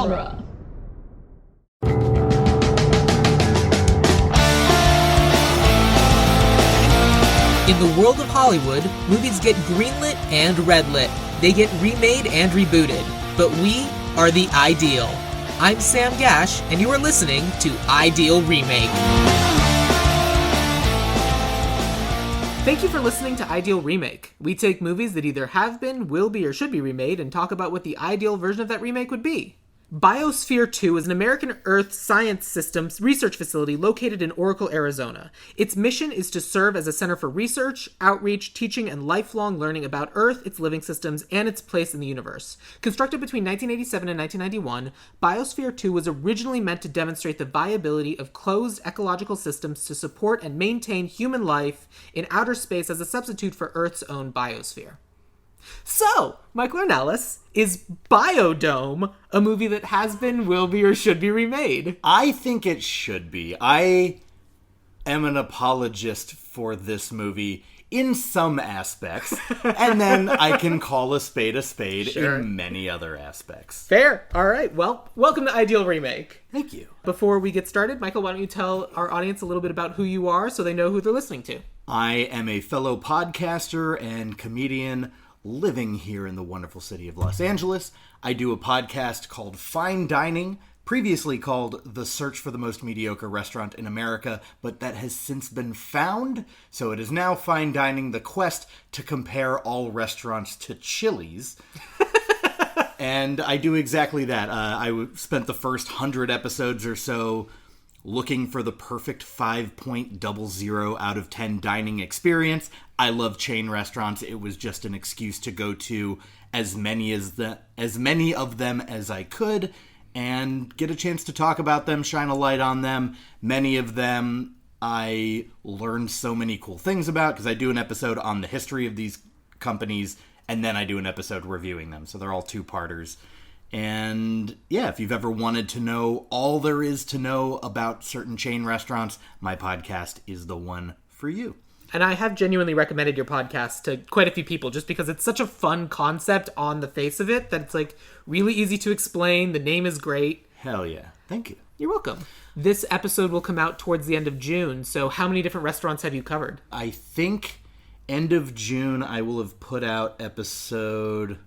genre. In the world of Hollywood, movies get greenlit and redlit. They get remade and rebooted. But we are the ideal. I'm Sam Gasch, and you are listening to Ideal Remake. Thank you for listening to Ideal Remake. We take movies that either have been, will be, or should be remade and talk about what the ideal version of that remake would be. Biosphere 2 is an American Earth science systems research facility located in Oracle, Arizona. Its mission is to serve as a center for research, outreach, teaching, and lifelong learning about Earth, its living systems, and its place in the universe. Constructed between 1987 and 1991, Biosphere 2 was originally meant to demonstrate the viability of closed ecological systems to support and maintain human life in outer space as a substitute for Earth's own biosphere. So, Michael Ornelas, is Biodome a movie that has been, will be, or should be remade? I think it should be. I am an apologist for this movie in some aspects, and then I can call a spade Sure. in many other aspects. Fair. All right. Well, welcome to Ideal Remake. Thank you. Before we get started, Michael, why don't you tell our audience a little bit about who you are so they know who they're listening to? I am a fellow podcaster and comedian living here in the wonderful city of Los Angeles. I do a podcast called Fine Dining, previously called The Search for the Most Mediocre Restaurant in America, but that has since been found, so it is now Fine Dining, the quest to compare all restaurants to Chili's. And I do exactly that. I spent the first 100 episodes or so looking for the perfect 5.00 out of 10 dining experience. I love chain restaurants. It was just an excuse to go to as many of them as I could and get a chance to talk about them, shine a light on them. Many of them I learned so many cool things about because I do an episode on the history of these companies and then I do an episode reviewing them. So they're all two-parters. And yeah, if you've ever wanted to know all there is to know about certain chain restaurants, my podcast is the one for you. And I have genuinely recommended your podcast to quite a few people just because it's such a fun concept on the face of it that it's like really easy to explain. The name is great. Hell yeah. Thank you. You're welcome. This episode will come out towards the end of June. So how many different restaurants have you covered? I think end of June I will have put out episode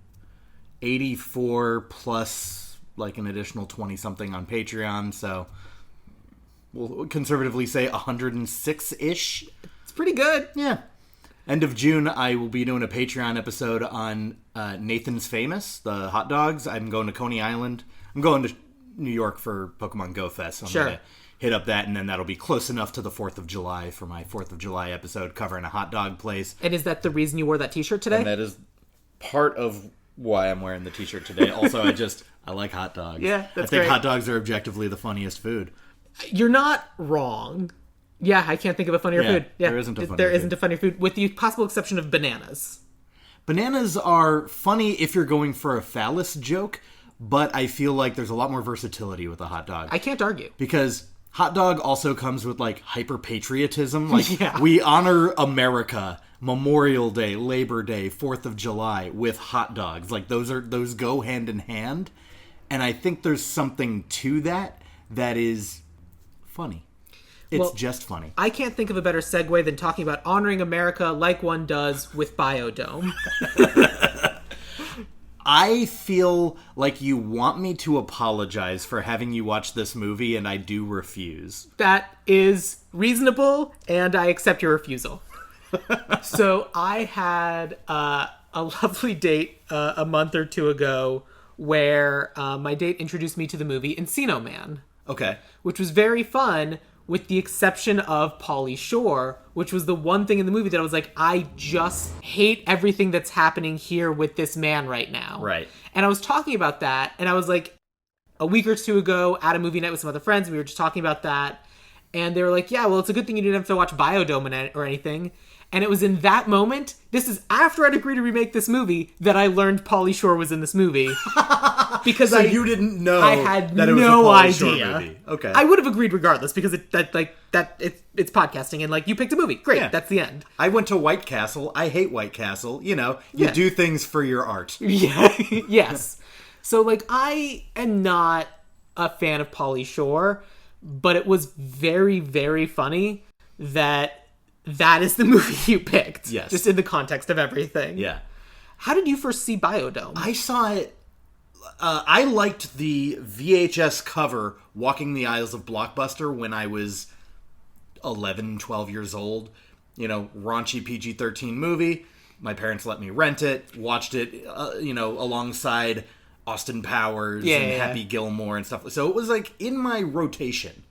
84 plus like an additional 20 something on Patreon, so we'll conservatively say 106-ish. It's pretty good. Yeah. End of June, I will be doing a Patreon episode on Nathan's Famous, the hot dogs. I'm going to Coney Island. I'm going to New York for Pokemon Go Fest, so I'm going to hit up that, and then that'll be close enough to the 4th of July for my 4th of July episode covering a hot dog place. And is that the reason you wore that t-shirt today? And that is part of why I'm wearing the t-shirt today. Also, I like hot dogs. Yeah, that's I think great. hot dogs are objectively the funniest food. You're not wrong. Yeah, I can't think of a funnier food. Yeah, there isn't a funnier There food. isn't a funnier food, with the possible exception of bananas. Bananas are funny if you're going for a phallus joke, but I feel like there's a lot more versatility with a hot dog. I can't argue. Because hot dog also comes with, like, hyper-patriotism. Like, Yeah. we honor America, Memorial Day, Labor Day, 4th of July with hot dogs. Like, those go hand in hand. And I think there's something to that is funny. It's just funny. I can't think of a better segue than talking about honoring America like one does with Biodome. I feel like you want me to apologize for having you watch this movie, and I do refuse. That is reasonable, and I accept your refusal. So I had a lovely date a month or two ago where my date introduced me to the movie Encino Man. Okay. Which was very fun, with the exception of Pauly Shore, which was the one thing in the movie that I was like, I just hate everything that's happening here with this man right now. Right. And I was talking about that, and I was like, a week or two ago at a movie night with some other friends, we were just talking about that, and they were like, yeah, well, it's a good thing you didn't have to watch Biodome or anything. And it was in that moment, this is after I'd agreed to remake this movie, that I learned Pauly Shore was in this movie. Because so you didn't know I had that it was no a Pauly idea. Shore movie. Okay. I would have agreed regardless because it's podcasting and like you picked a movie. Great, Yeah. that's the end. I went to White Castle. I hate White Castle. You know, you do things for your art. Yeah. Yes. So, like, I am not a fan of Pauly Shore, but it was very, very funny that is the movie you picked. Yes. Just in the context of everything. Yeah. How did you first see Biodome? I saw it. I liked the VHS cover, Walking the Aisles of Blockbuster, when I was 11, 12 years old. You know, raunchy PG-13 movie. My parents let me rent it, watched it, alongside Austin Powers and Happy Gilmore and stuff. So it was, like, in my rotation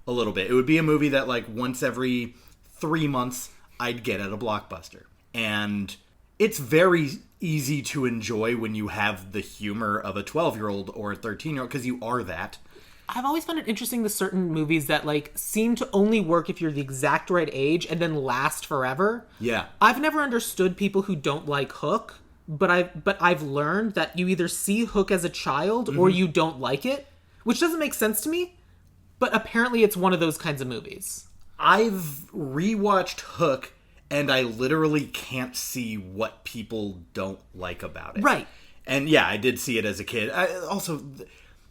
a little bit. It would be a movie that, like, once every 3 months I'd get at a Blockbuster. And it's very easy to enjoy when you have the humor of a 12-year-old or a 13-year-old, because you are that. I've always found it interesting, the certain movies that, like, seem to only work if you're the exact right age and then last forever. Yeah. I've never understood people who don't like Hook, but I've learned that you either see Hook as a child or you don't like it, which doesn't make sense to me, but apparently it's one of those kinds of movies. I've rewatched Hook, and I literally can't see what people don't like about it. Right. And yeah, I did see it as a kid.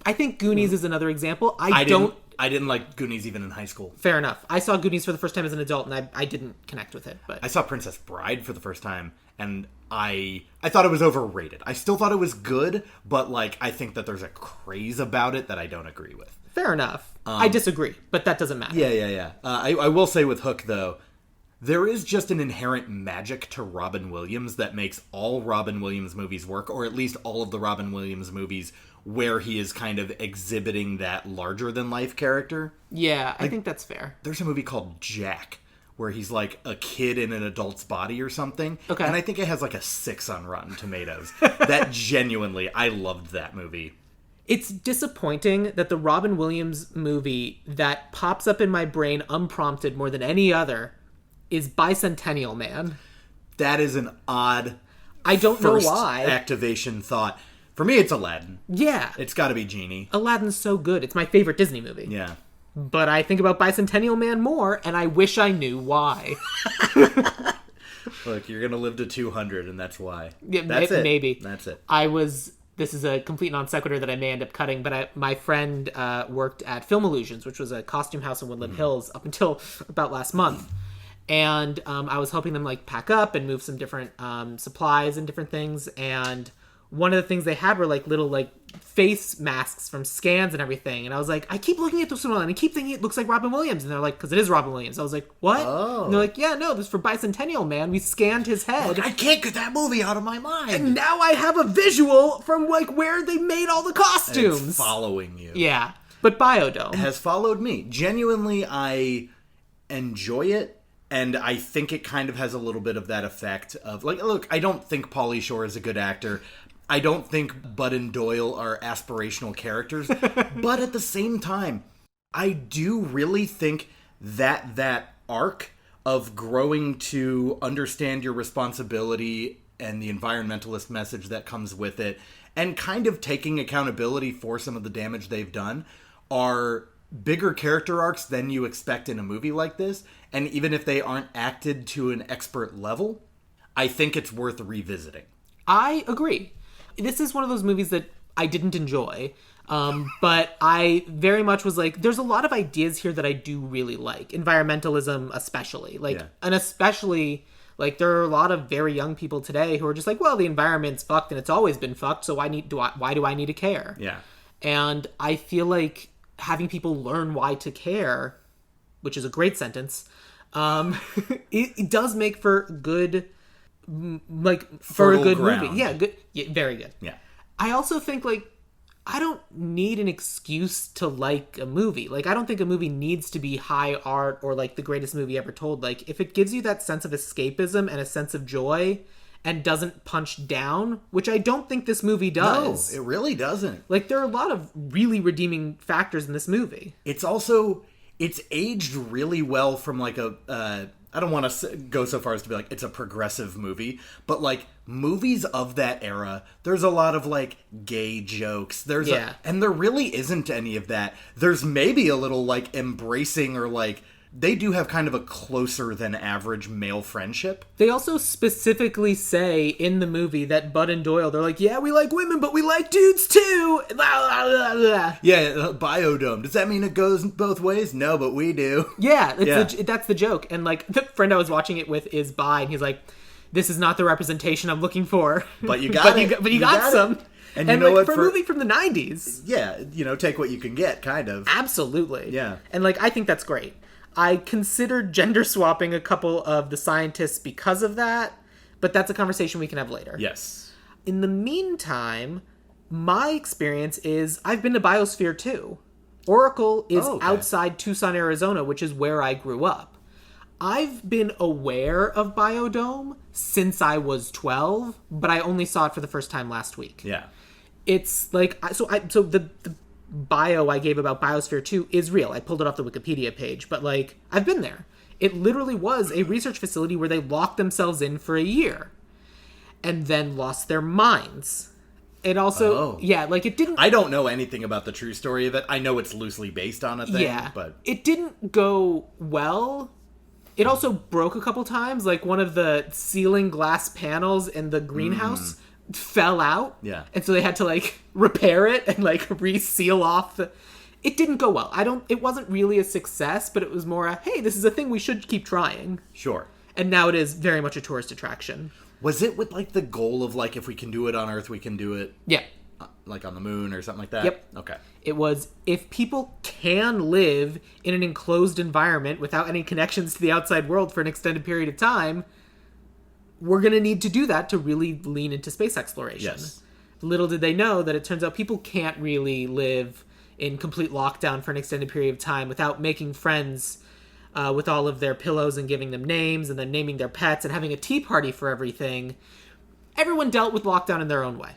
I think Goonies is another example. I didn't like Goonies even in high school. Fair enough. I saw Goonies for the first time as an adult, and I didn't connect with it. But I saw Princess Bride for the first time, and I thought it was overrated. I still thought it was good, but, like, I think that there's a craze about it that I don't agree with. Fair enough. I disagree, but that doesn't matter. Yeah. I will say with Hook, though, there is just an inherent magic to Robin Williams that makes all Robin Williams movies work, or at least all of the Robin Williams movies where he is kind of exhibiting that larger-than-life character. Yeah, I think that's fair. There's a movie called Jack, where he's like a kid in an adult's body or something. Okay. And I think it has like a 6 on Rotten Tomatoes. That genuinely, I loved that movie. It's disappointing that the Robin Williams movie that pops up in my brain unprompted more than any other is Bicentennial Man. That is an odd I don't know why. activation thought. For me, it's Aladdin. Yeah. It's got to be Genie. Aladdin's so good. It's my favorite Disney movie. Yeah. But I think about Bicentennial Man more, and I wish I knew why. Look, you're going to live to 200, and that's why. Yeah, that's it. Maybe. That's it. This is a complete non sequitur that I may end up cutting, but my friend worked at Film Illusions, which was a costume house in Woodland Hills up until about last month. And I was helping them, like, pack up and move some different supplies and different things. And one of the things they had were, like, little, like, face masks from scans and everything. And I was like, I keep looking at this one and I keep thinking it looks like Robin Williams. And they're like, because it is Robin Williams. I was like, what? Oh. And they're like, yeah, no, this is for Bicentennial Man. We scanned his head. Look, I can't get that movie out of my mind. And now I have a visual from, like, where they made all the costumes. It's following you. Yeah. But Biodome has followed me. Genuinely, I enjoy it. And I think it kind of has a little bit of that effect of, like, look, I don't think Pauly Shore is a good actor. I don't think Bud and Doyle are aspirational characters. But at the same time, I do really think that arc of growing to understand your responsibility and the environmentalist message that comes with it, and kind of taking accountability for some of the damage they've done, are bigger character arcs than you expect in a movie like this. And even if they aren't acted to an expert level, I think it's worth revisiting. I agree. This is one of those movies that I didn't enjoy, but I very much was like, there's a lot of ideas here that I do really like. Environmentalism especially. And especially, like, there are a lot of very young people today who are just like, well, the environment's fucked and it's always been fucked, so why do I need to care? Yeah. And I feel like having people learn why to care, which is a great sentence, it does make for good, like, for a good ground. movie. Yeah, good. Yeah, very good. Yeah. I also think, like, I don't need an excuse to like a movie. Like, I don't think a movie needs to be high art or, like, the greatest movie ever told. Like, if it gives you that sense of escapism and a sense of joy and doesn't punch down, which I don't think this movie does. No, it really doesn't. Like, there are a lot of really redeeming factors in this movie. It's also, it's aged really well from, like, I don't want to go so far as to be like, it's a progressive movie, but, like, movies of that era, there's a lot of, like, gay jokes. And there really isn't any of that. There's maybe a little, like, embracing or, like, they do have kind of a closer than average male friendship. They also specifically say in the movie that Bud and Doyle, they're like, yeah, we like women, but we like dudes too. Yeah, biodome. Does that mean it goes both ways? No, but we do. Yeah, that's the joke. And like the friend I was watching it with is bi, and he's like, this is not the representation I'm looking for. But you got it. But you got some. It. And you know like, what? For a movie from the 90s. Yeah, take what you can get, kind of. Absolutely. Yeah. And like, I think that's great. I considered gender swapping a couple of the scientists because of that, but that's a conversation we can have later. Yes. In the meantime, my experience is I've been to Biosphere 2. Oracle is outside Tucson, Arizona, which is where I grew up. I've been aware of Biodome since I was 12, but I only saw it for the first time last week. Yeah. It's like, so the bio I gave about Biosphere 2 is real. I pulled it off the Wikipedia page, but like, I've been there. It literally was a research facility where they locked themselves in for a year and then lost their minds. It also, it didn't... I don't know anything about the true story of it. I know it's loosely based on a thing, but... It didn't go well. It also broke a couple times. Like, one of the ceiling glass panels in the greenhouse fell out. Yeah. And so they had to, like, repair it and, like, re-seal off the... It didn't go well. It wasn't really a success, but it was more a, hey, this is a thing we should keep trying. Sure. And now it is very much a tourist attraction. Was it with, like, the goal of, like, if we can do it on Earth, we can do it... Yeah. Like on the moon or something like that? Yep. Okay. It was, if people can live in an enclosed environment without any connections to the outside world for an extended period of time, we're going to need to do that to really lean into space exploration. Yes. Little did they know that it turns out people can't really live in complete lockdown for an extended period of time without making friends with all of their pillows and giving them names and then naming their pets and having a tea party for everything. Everyone dealt with lockdown in their own way.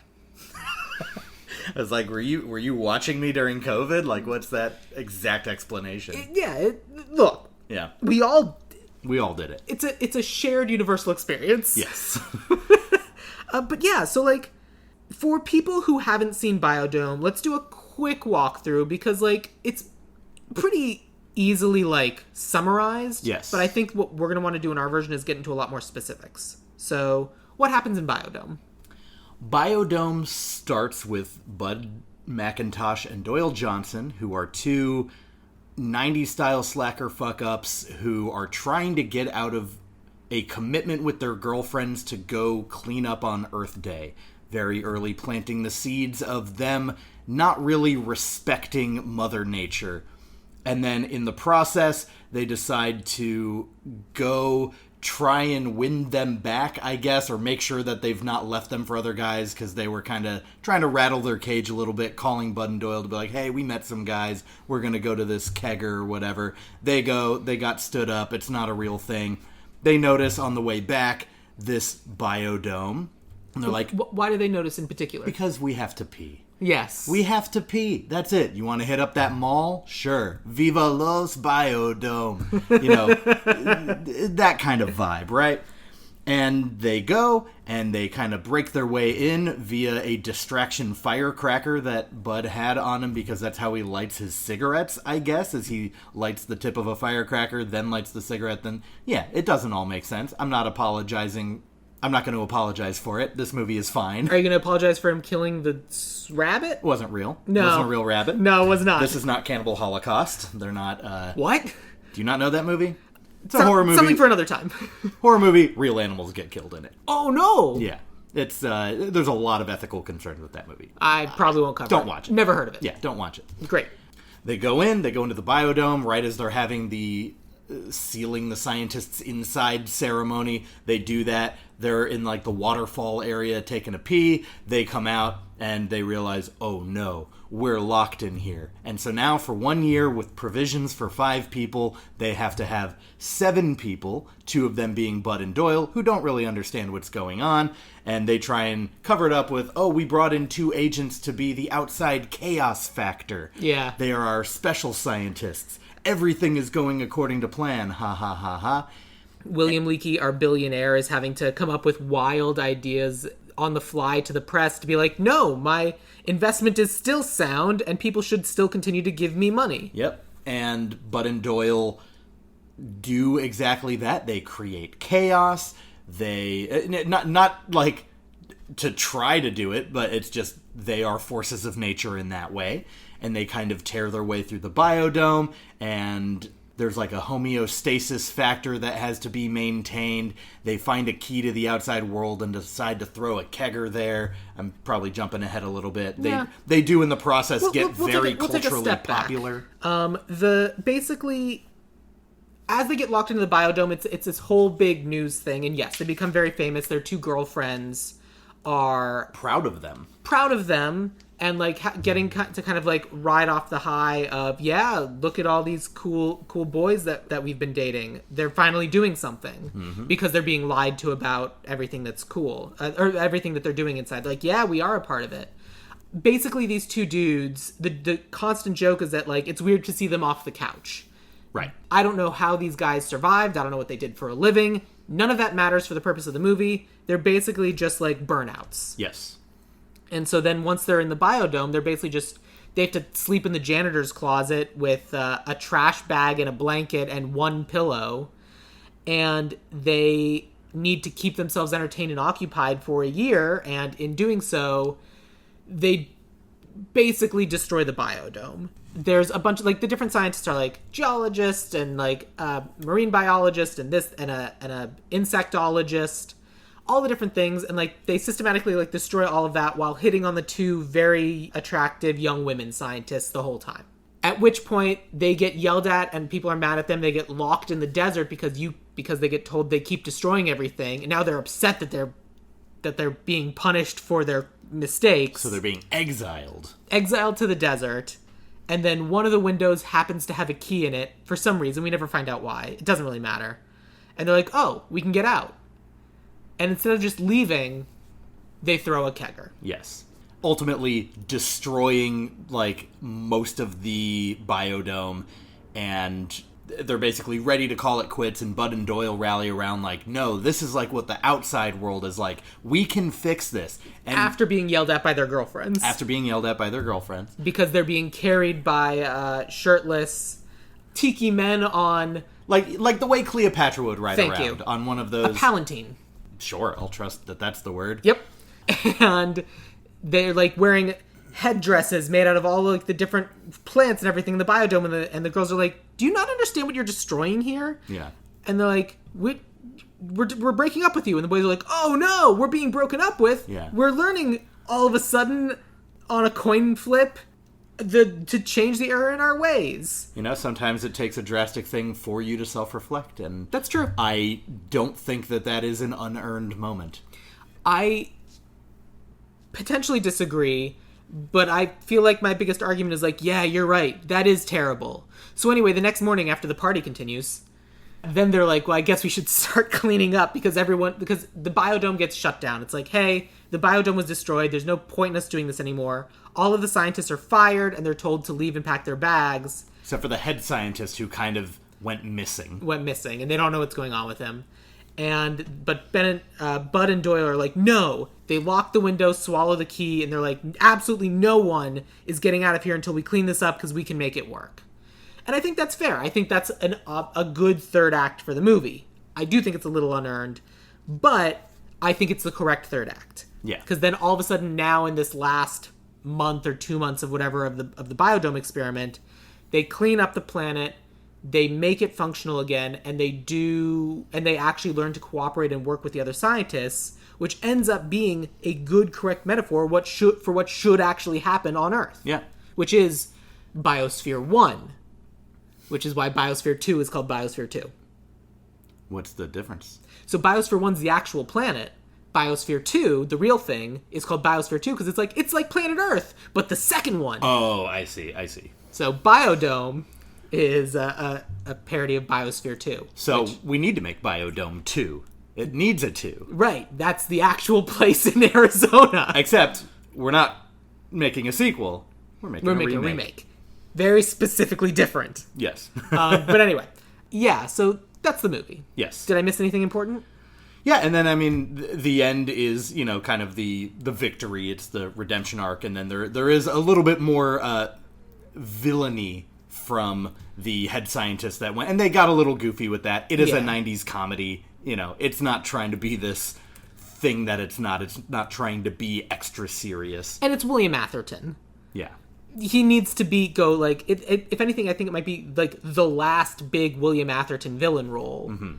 I was like, were you watching me during COVID? Like, what's that exact explanation? Look. Yeah. We all did it. It's a shared universal experience. Yes. But yeah, so like, for people who haven't seen Biodome, let's do a quick walkthrough because like, it's pretty easily like summarized. Yes. But I think what we're going to want to do in our version is get into a lot more specifics. So what happens in Biodome? Biodome starts with Bud McIntosh and Doyle Johnson, who are two 90s-style slacker fuck-ups who are trying to get out of a commitment with their girlfriends to go clean up on Earth Day. Very early, planting the seeds of them not really respecting Mother Nature. And then in the process, they decide to go try and win them back, I guess, or make sure that they've not left them for other guys, because they were kind of trying to rattle their cage a little bit, calling Bud and Doyle to be like, hey, we met some guys, we're going to go to this kegger or whatever. They go, they got stood up, it's not a real thing. They notice on the way back this biodome, and they're like... Why do they notice in particular? Because we have to pee. Yes. We have to pee. That's it. You want to hit up that mall? Sure. Viva Los Biodome. That kind of vibe, right? And they go, and they kind of break their way in via a distraction firecracker that Bud had on him, because that's how he lights his cigarettes, I guess, as he lights the tip of a firecracker, then lights the cigarette, then... Yeah, it doesn't all make sense. I'm not apologizing. I'm not going to apologize for it. This movie is fine. Are you going to apologize for him killing the rabbit? It wasn't real. No. It wasn't a real rabbit. No, it was not. This is not Cannibal Holocaust. They're not... What? Do you not know that movie? It's a horror movie. Something for another time. Horror movie, real animals get killed in it. Oh, no! Yeah. It's there's a lot of ethical concerns with that movie. I probably won't cover it. Don't watch it. Never heard of it. Yeah, don't watch it. Great. They go into the biodome right as they're having the sealing the scientists inside ceremony. They do that. They're in like the waterfall area taking a pee. They come out and they realize, oh no, we're locked in here. And so now for 1 year with provisions for 5 people, they have to have 7 people, 2 of them being Bud and Doyle, who don't really understand what's going on. And they try and cover it up with, oh, we brought in 2 agents to be the outside chaos factor. Yeah. They are our special scientists. Everything is going according to plan. Ha ha ha ha. William Leakey, our billionaire, is having to come up with wild ideas on the fly to the press to be like, no, my investment is still sound and people should still continue to give me money. Yep. And Bud and Doyle do exactly that. They create chaos. They not like to try to do it, but it's just they are forces of nature in that way, and they kind of tear their way through the biodome, and there's like a homeostasis factor that has to be maintained. They find a key to the outside world and decide to throw a kegger there. I'm probably jumping ahead a little bit. They do in the process get very culturally popular. Basically, as they get locked into the biodome, it's this whole big news thing, and yes, they become very famous. Their two girlfriends are proud of them, and like getting to kind of like ride off the high of, yeah, look at all these cool boys that we've been dating. They're finally doing something because they're being lied to about everything that's cool, or everything that they're doing inside. Like, yeah, we are a part of it. Basically, these two dudes, the constant joke is that like it's weird to see them off the couch. Right. I don't know how these guys survived. I don't know what they did for a living. None of that matters for the purpose of the movie. They're basically just like burnouts. Yes. And so then once they're in the biodome, they're basically just, they have to sleep in the janitor's closet with a trash bag and a blanket and one pillow. And they need to keep themselves entertained and occupied for a year. And in doing so, they basically destroy the biodome. There's a bunch of, like, the different scientists are, like, geologists and, like, marine biologists and this, and a insectologist, all the different things, and, like, they systematically, like, destroy all of that while hitting on the two very attractive young women scientists the whole time. At which point, they get yelled at and people are mad at them. They get locked in the desert because they get told they keep destroying everything, and now they're upset that they're being punished for their mistakes. So they're being exiled. Exiled to the desert. And then one of the windows happens to have a key in it for some reason. We never find out why. It doesn't really matter. And they're like, oh, we can get out. And instead of just leaving, they throw a kegger. Yes. Ultimately destroying, like, most of the biodome, and they're basically ready to call it quits, and Bud and Doyle rally around like, no, this is like what the outside world is like. We can fix this. And after being yelled at by their girlfriends. Because they're being carried by shirtless tiki men on... Like the way Cleopatra would ride around on one of those... A palanquin. Sure, I'll trust that that's the word. Yep. And they're like wearing headdresses made out of all like the different plants and everything in the biodome, and the girls are like, do you not understand what you're destroying here? Yeah. And they're like, we're breaking up with you. And the boys are like, oh no, we're being broken up with. Yeah. We're learning all of a sudden on a coin flip to change the error in our ways. You know, sometimes it takes a drastic thing for you to self-reflect, and that's true. I don't think that is an unearned moment. I potentially disagree, but I feel like my biggest argument is like, yeah, you're right. That is terrible. So anyway, the next morning after the party continues, then they're like, well, I guess we should start cleaning up because the biodome gets shut down. It's like, hey, the biodome was destroyed. There's no point in us doing this anymore. All of the scientists are fired and they're told to leave and pack their bags. Except for the head scientist who kind of went missing. And they don't know what's going on with him. But Bud and Doyle are like, no. They lock the window, swallow the key, and they're like, absolutely no one is getting out of here until we clean this up because we can make it work. And I think that's fair. I think that's a good third act for the movie. I do think it's a little unearned, but I think it's the correct third act. Yeah. Because then all of a sudden now in this last month or 2 months of whatever of the biodome experiment, they clean up the planet, they make it functional again, and they actually learn to cooperate and work with the other scientists, which ends up being a good, correct metaphor for what should actually happen on Earth. Yeah. Which is Biosphere 1. Which is why Biosphere 2 is called Biosphere 2. What's the difference? So Biosphere 1's the actual planet. Biosphere 2, the real thing, is called Biosphere 2 because it's like planet Earth, but the second one. Oh, I see. So Biodome is a parody of Biosphere 2. So we need to make Biodome 2. It needs a 2. Right. That's the actual place in Arizona. Except we're not making a sequel. We're making a remake. Very specifically different. Yes. But anyway. Yeah, so that's the movie. Yes. Did I miss anything important? Yeah, and then, I mean, the end is, you know, kind of the victory. It's the redemption arc, and then there is a little bit more villainy from the head scientist that went, and they got a little goofy with that. It is a Yeah. 90s comedy. You know, it's not trying to be this thing that it's not. It's not trying to be extra serious. And it's William Atherton. Yeah. He needs to if anything, I think it might be like the last big William Atherton villain role. Mm-hmm.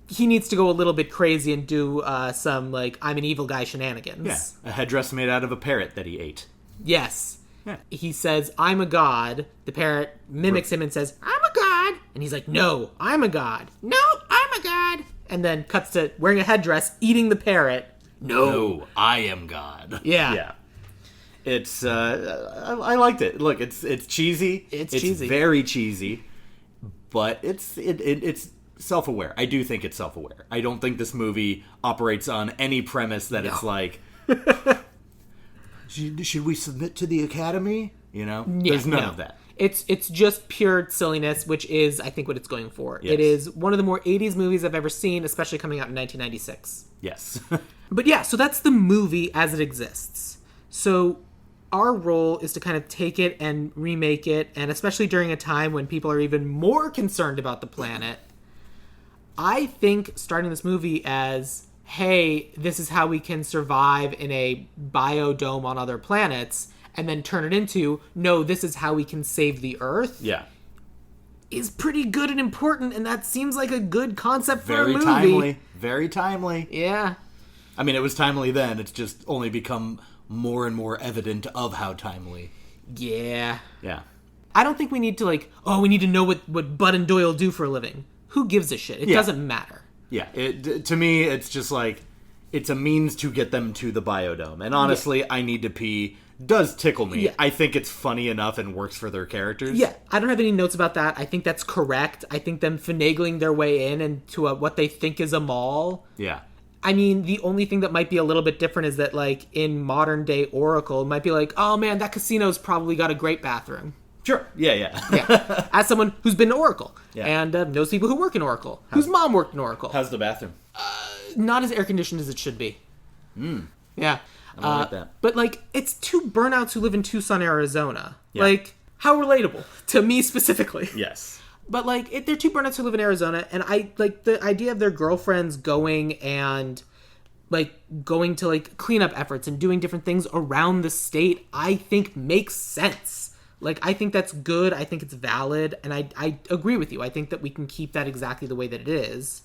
He needs to go a little bit crazy and do some like I'm an evil guy shenanigans. Yeah. A headdress made out of a parrot that he ate. Yes. Yeah. He says, I'm a god. The parrot mimics him and says, I'm a god. And he's like, no, I'm a god. No, I'm a god. And then cuts to wearing a headdress, eating the parrot. No, I am God. Yeah. Yeah. It's, I liked it. Look, it's cheesy. It's cheesy. Very cheesy. But it's self-aware. I do think it's self-aware. I don't think this movie operates on any premise that it's like, should we submit to the Academy? You know? There's none of that. It's just pure silliness, which is, I think, what it's going for. Yes. It is one of the more 80s movies I've ever seen, especially coming out in 1996. Yes. But yeah, so that's the movie as it exists. So our role is to kind of take it and remake it, and especially during a time when people are even more concerned about the planet, I think starting this movie as, hey, this is how we can survive in a biodome on other planets, and then turn it into, no, this is how we can save the Earth, Yeah. is pretty good and important, and that seems like a good concept for a Very movie. timely. Very timely. Yeah. I mean, it was timely then. It's just only become more and more evident of how timely. Yeah. Yeah. I don't think we need to, we need to know what Bud and Doyle do for a living. Who gives a shit? It doesn't matter. Yeah. To me, it's just like, it's a means to get them to the biodome. And honestly, I need to pee does tickle me. Yeah. I think it's funny enough and works for their characters. Yeah, I don't have any notes about that. I think that's correct. I think them finagling their way in into what they think is a mall. Yeah. I mean, the only thing that might be a little bit different is that, in modern day Oracle, it might be like, oh man, that casino's probably got a great bathroom. Sure. Yeah. Yeah. As someone who's been to Oracle and knows people who work in Oracle, whose mom worked in Oracle. How's the bathroom? Not as air conditioned as it should be. Yeah. I don't like that. But, it's two burnouts who live in Tucson, Arizona. Yeah. How relatable to me specifically. Yes. But, they're two burnouts who live in Arizona, and I, the idea of their girlfriends going and, going to, cleanup efforts and doing different things around the state, I think makes sense. I think that's good, I think it's valid, and I agree with you. I think that we can keep that exactly the way that it is.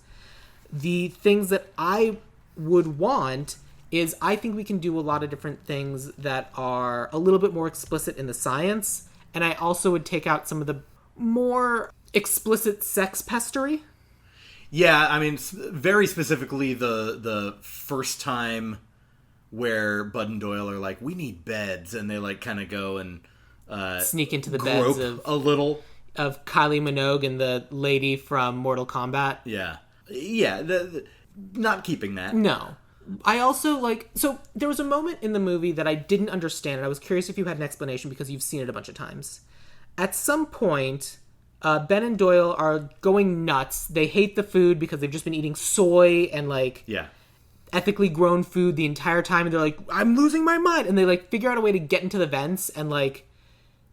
The things that I would want is I think we can do a lot of different things that are a little bit more explicit in the science, and I also would take out some of the more explicit sex pestery. Yeah, I mean, very specifically the first time where Bud and Doyle are like, we need beds, and they kind of go and sneak into the beds grope a little of Kylie Minogue and the lady from Mortal Kombat. Yeah, not keeping that. No. I also, so there was a moment in the movie that I didn't understand, and I was curious if you had an explanation because you've seen it a bunch of times. At some point, Ben and Doyle are going nuts. They hate the food because they've just been eating soy and, ethically grown food the entire time, and they're like, I'm losing my mind! And they, figure out a way to get into the vents, and,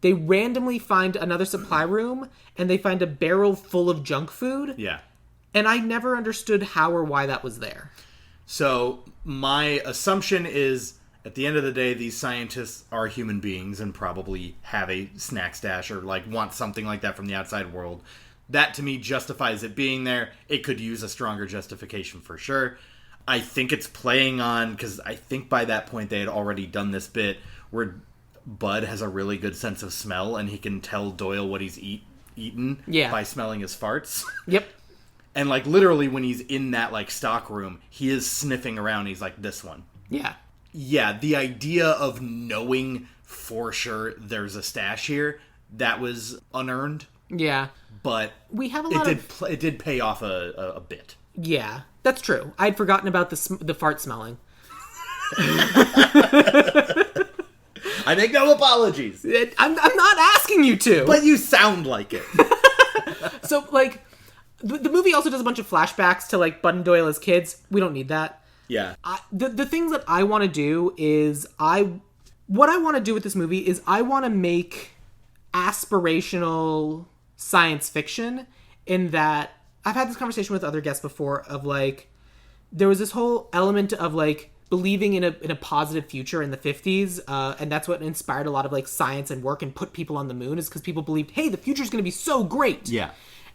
they randomly find another supply room, and they find a barrel full of junk food. Yeah. And I never understood how or why that was there. So my assumption is, at the end of the day, these scientists are human beings and probably have a snack stash or want something like that from the outside world. That to me justifies it being there. It could use a stronger justification for sure. I think it's playing on, because I think by that point they had already done this bit where Bud has a really good sense of smell and he can tell Doyle what he's eaten by smelling his farts. Yep. And literally when he's in that stock room, he is sniffing around. He's like, this one. Yeah. Yeah, the idea of knowing for sure there's a stash here, that was unearned. Yeah. But we have a lot it did pay off a bit. Yeah, that's true. I'd forgotten about the fart smelling. I make no apologies. I'm not asking you to. But you sound like it. So, the movie also does a bunch of flashbacks to, Bud and Doyle as kids. We don't need that. Yeah. The things that I want to do is what I want to do with this movie is I want to make aspirational science fiction in that I've had this conversation with other guests before of like, there was this whole element of like believing in a positive future in the 50s. And that's what inspired a lot of like science and work and put people on the moon, is because people believed, hey, the future's going to be so great. Yeah.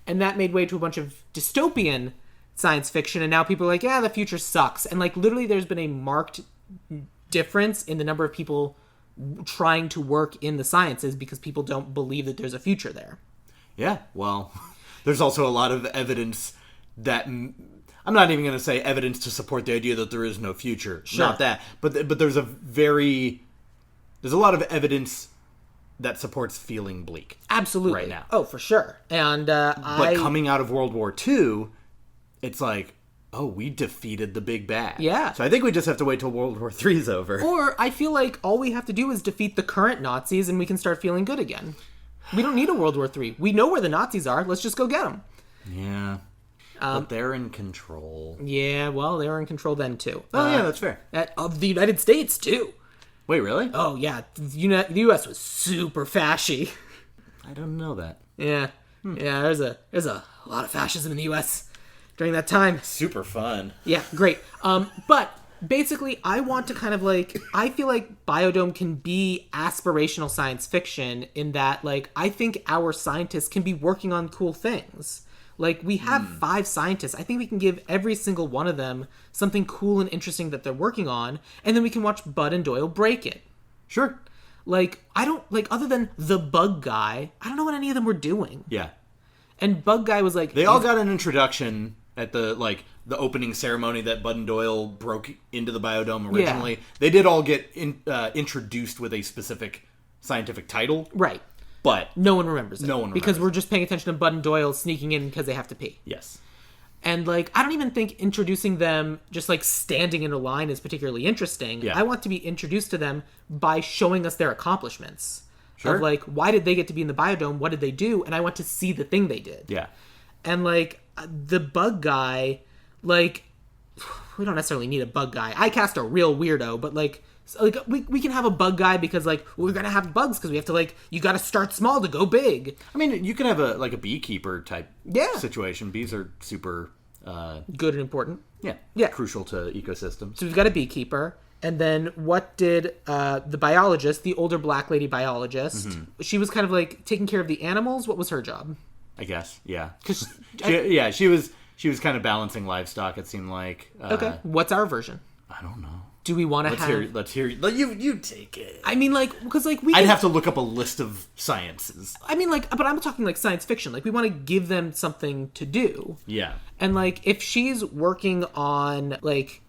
And that made way to a bunch of dystopian science fiction. And now people are like, yeah, the future sucks. And like literally there's been a marked difference in the number of people trying to work in the sciences because people don't believe that there's a future there. Yeah, well, there's also a lot of evidence that... I'm not even going to say evidence to support the idea that there is no future. Sure. Not that. But there's a lot of evidence that supports feeling bleak. Absolutely. Right now. Oh, for sure. And But coming out of World War II, it's like, oh, we defeated the big bad. Yeah. So I think we just have to wait till World War III is over. Or I feel like all we have to do is defeat the current Nazis and we can start feeling good again. We don't need a World War III. We know where the Nazis are. Let's just go get them. Yeah. But they're in control. Yeah, well, they were in control then, too. Oh, yeah, that's fair. Of the United States, too. Wait, really? Oh, yeah. The U.S. was super fascy. I don't know that. Yeah. Yeah, there's a lot of fascism in the U.S. during that time. Super fun. Yeah, great. But basically, I want to kind of like... I feel like Biodome can be aspirational science fiction in that, like, I think our scientists can be working on cool things. Like, we have 5 scientists. I think we can give every single one of them something cool and interesting that they're working on, and then we can watch Bud and Doyle break it. Sure. Like, I don't... Like, other than the Bug Guy, I don't know what any of them were doing. Yeah. And Bug Guy was like... They all got an introduction at the opening ceremony that Bud and Doyle broke into the Biodome originally. Yeah. They did all get introduced with a specific scientific title. Right. But no one remembers it. No one remembers because we're just paying attention to Bud and Doyle sneaking in because they have to pee. Yes. And, like, I don't even think introducing them just, like, standing in a line is particularly interesting. Yeah. I want to be introduced to them by showing us their accomplishments. Sure. Of, like, why did they get to be in the Biodome? What did they do? And I want to see the thing they did. Yeah. And, like, the Bug Guy, like, we don't necessarily need a Bug Guy. I cast a real weirdo, but, like we can have a Bug Guy because, like, we're gonna have bugs because we have to, like, you gotta start small to go big. I mean, you can have a beekeeper type situation. Bees are super good and important. Yeah. Crucial to ecosystems. So we've got a beekeeper, and then what did the biologist, the older black lady biologist, she was kind of like taking care of the animals. What was her job? I guess, yeah. Because she was kind of balancing livestock. It seemed like. Okay, what's our version? I don't know. Do we want to have... Let's hear... You take it. I mean, like, because, like, I'd have to look up a list of sciences. I mean, like, but I'm talking, like, science fiction. Like, we want to give them something to do. Yeah. And, like, if she's working on, like...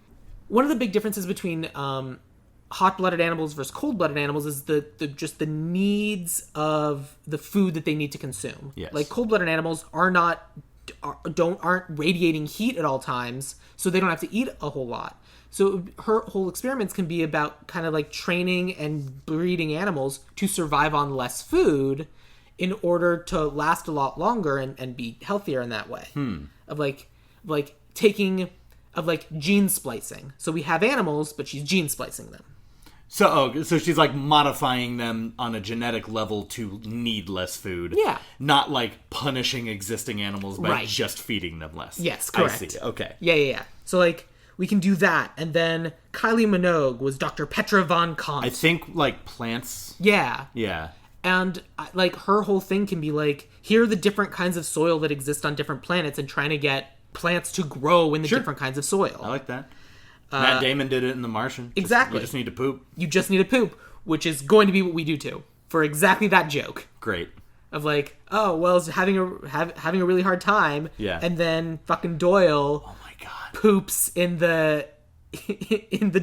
One of the big differences between hot-blooded animals versus cold-blooded animals is just the needs of the food that they need to consume. Yes. Like, cold-blooded animals aren't radiating heat at all times, so they don't have to eat a whole lot. So her whole experiments can be about kind of like training and breeding animals to survive on less food in order to last a lot longer and be healthier in that way. Of gene splicing. So we have animals, but she's gene splicing them. So she's like modifying them on a genetic level to need less food. Yeah. Not like punishing existing animals by Right. just feeding them less. Yes, correct. I see. Okay. Yeah. So, like, we can do that. And then Kylie Minogue was Dr. Petra von Kant. I think, like, plants... Yeah. Yeah. And, like, her whole thing can be, like, here are the different kinds of soil that exist on different planets and trying to get plants to grow in the different kinds of soil. I like that. Matt Damon did it in The Martian. Exactly. You just need to poop. You just need to poop, which is going to be what we do, too. For exactly that joke. Great. Of, like, oh, well, it's having a really hard time. Yeah. And then fucking Doyle... Oh, my God. Poops in the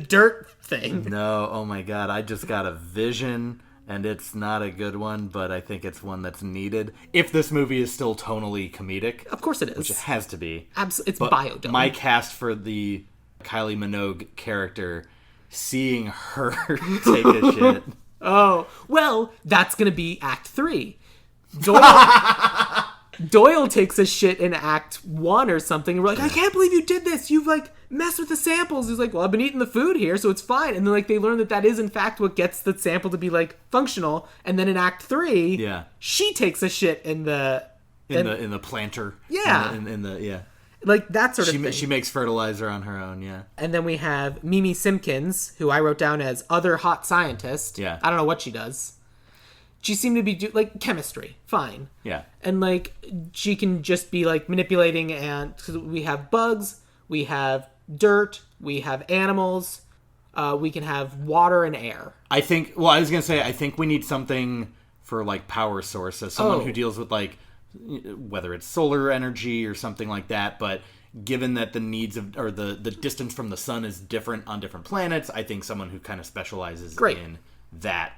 dirt thing. No, oh my God, I just got a vision, and it's not a good one, but I think it's one that's needed. If this movie is still tonally comedic. Of course it is. Which it has to be. Absolutely, it's but Biodome. My cast for the Kylie Minogue character, seeing her take a shit. Oh, well, that's going to be Act 3. Doyle... Doyle takes a shit in Act 1 or something, and we're like, I can't believe you did this. You've, like, messed with the samples. He's like, well, I've been eating the food here, so it's fine. And then, like, they learn that is, in fact, what gets the sample to be, like, functional. And then in Act 3, she takes a shit in the planter. Yeah. In the yeah. Like, that sort of thing. She makes fertilizer on her own, yeah. And then we have Mimi Simpkins, who I wrote down as other hot scientist. Yeah. I don't know what she does. She seemed to be, like, chemistry. Fine. Yeah. And, like, she can just be, like, manipulating, and we have bugs, we have dirt, we have animals, we can have water and air. I think we need something for, like, power source, as someone who deals with, like, whether it's solar energy or something like that, but given that the needs of, or the distance from the sun is different on different planets, I think someone who kind of specializes in that,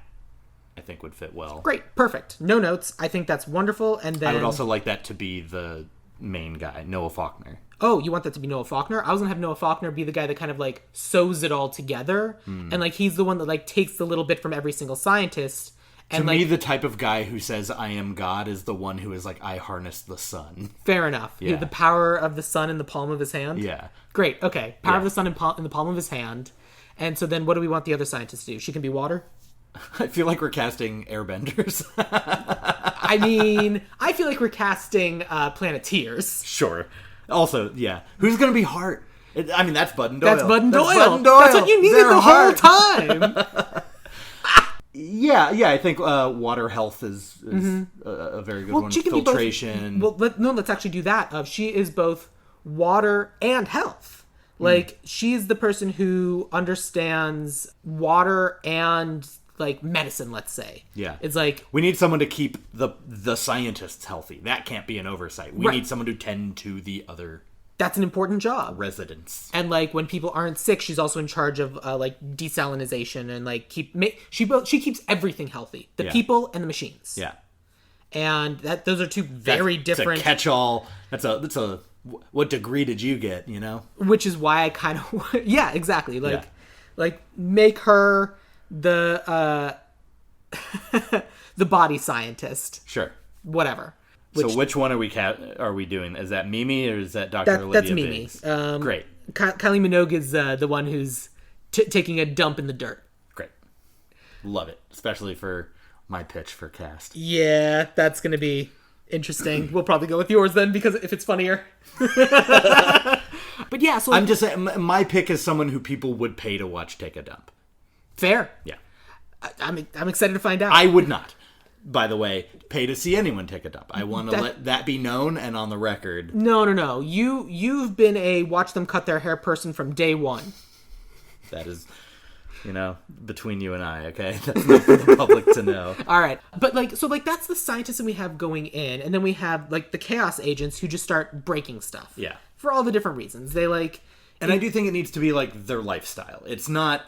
I think, would fit well. Great. Perfect. No notes. I think that's wonderful. And then I would also like that to be the main guy, Noah Faulkner. Oh, you want that to be Noah Faulkner? I was going to have Noah Faulkner be the guy that kind of, like, sews it all together. And, like, he's the one that, like, takes the little bit from every single scientist. And, to me, the type of guy who says, I am God, is the one who is like, I harness the sun. Fair enough. Yeah. The power of the sun in the palm of his hand? Yeah. Great. Okay. Power of the sun in the palm of his hand. And so then what do we want the other scientist to do? She can be water? I feel like we're casting airbenders. I mean, I feel like we're casting Planeteers. Sure. Also, yeah. Who's going to be Hart? I mean, that's Bud and Doyle. That's Bud and Doyle. That's what you needed the whole time. Yeah, I think water health is a very good one. Filtration. Let's actually do that. She is both water and health. Like, she's the person who understands water and, like, medicine, let's say. Yeah. It's like, we need someone to keep the scientists healthy. That can't be an oversight. We need someone to tend to the other. That's an important job. Residents. And, like, when people aren't sick, she's also in charge of, like, desalinization and, like, she keeps everything healthy. The people and the machines. Yeah. And those are two very different. It's a catch-all. That's a what degree did you get, you know? Which is why I kind of... yeah, exactly. Like, make her the the body scientist. Sure. Whatever. So which one are we doing? Is that Mimi or is that Dr. Olivia That's Mimi. Biggs? Great. Kylie Minogue is the one who's taking a dump in the dirt. Great. Love it. Especially for my pitch for cast. Yeah, that's going to be interesting. We'll probably go with yours then, because if it's funnier. But yeah, so... I'm just saying, my pick is someone who people would pay to watch take a dump. Fair. Yeah. I'm excited to find out. I would not, by the way, pay to see anyone take a dump. I want to let that be known and on the record. No. You've been a watch them cut their hair person from day one. That is, between you and I, okay? That's not for the public to know. All right. But, that's the scientists that we have going in. And then we have, like, the chaos agents who just start breaking stuff. Yeah. For all the different reasons. They, like... And I do think it needs to be, like, their lifestyle. It's not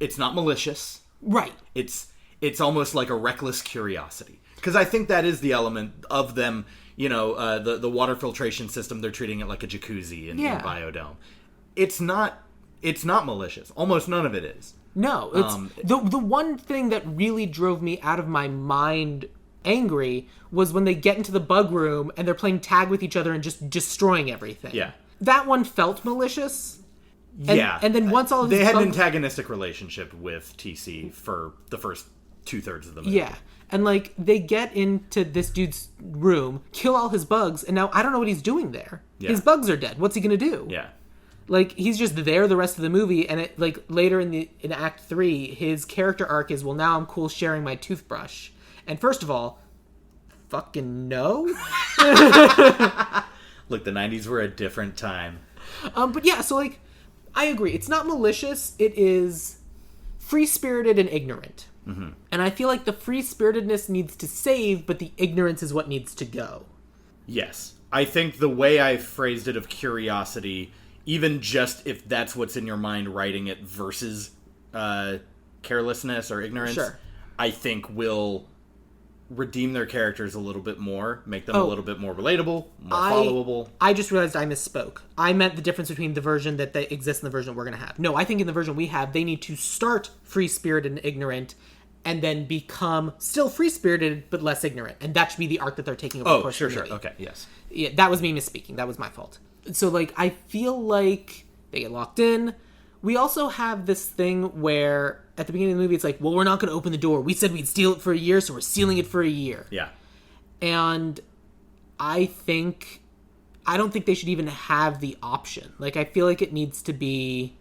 malicious. Right. It's almost like a reckless curiosity. Because I think that is the element of them, the water filtration system, they're treating it like a jacuzzi in Biodome. It's not malicious. Almost none of it is. No. It's the one thing that really drove me out of my mind angry was when they get into the bug room and they're playing tag with each other and just destroying everything. Yeah. That one felt malicious. And then once all of they had an antagonistic relationship with TC for the first 2/3 of the movie. Yeah. And, like, they get into this dude's room, kill all his bugs, and now I don't know what he's doing there. Yeah. His bugs are dead. What's he going to do? Yeah. Like, he's just there the rest of the movie, and later in Act 3, his character arc is, well, now I'm cool sharing my toothbrush. And first of all, fucking no. Look, the 90s were a different time. But yeah, so, like, I agree. It's not malicious. It is free-spirited and ignorant. Mm-hmm. And I feel like the free-spiritedness needs to save, but the ignorance is what needs to go. Yes. I think the way I phrased it of curiosity, even just if that's what's in your mind writing it versus carelessness or ignorance, sure. I think will redeem their characters a little bit more, make them a little bit more relatable, more followable. I just realized I misspoke. I meant the difference between the version that they exist and the version we're going to have. No, I think in the version we have, they need to start free-spirited and ignorant and then become still free-spirited but less ignorant. And that should be the arc that they're taking over the course of the movie. Okay, yes. Yeah, that was me misspeaking. That was my fault. So, like, I feel like they get locked in. We also have this thing where at the beginning of the movie, it's like, well, we're not going to open the door. We said we'd steal it for a year, so we're sealing it for a year. Yeah. And I don't think they should even have the option. Like, I feel like it needs to be,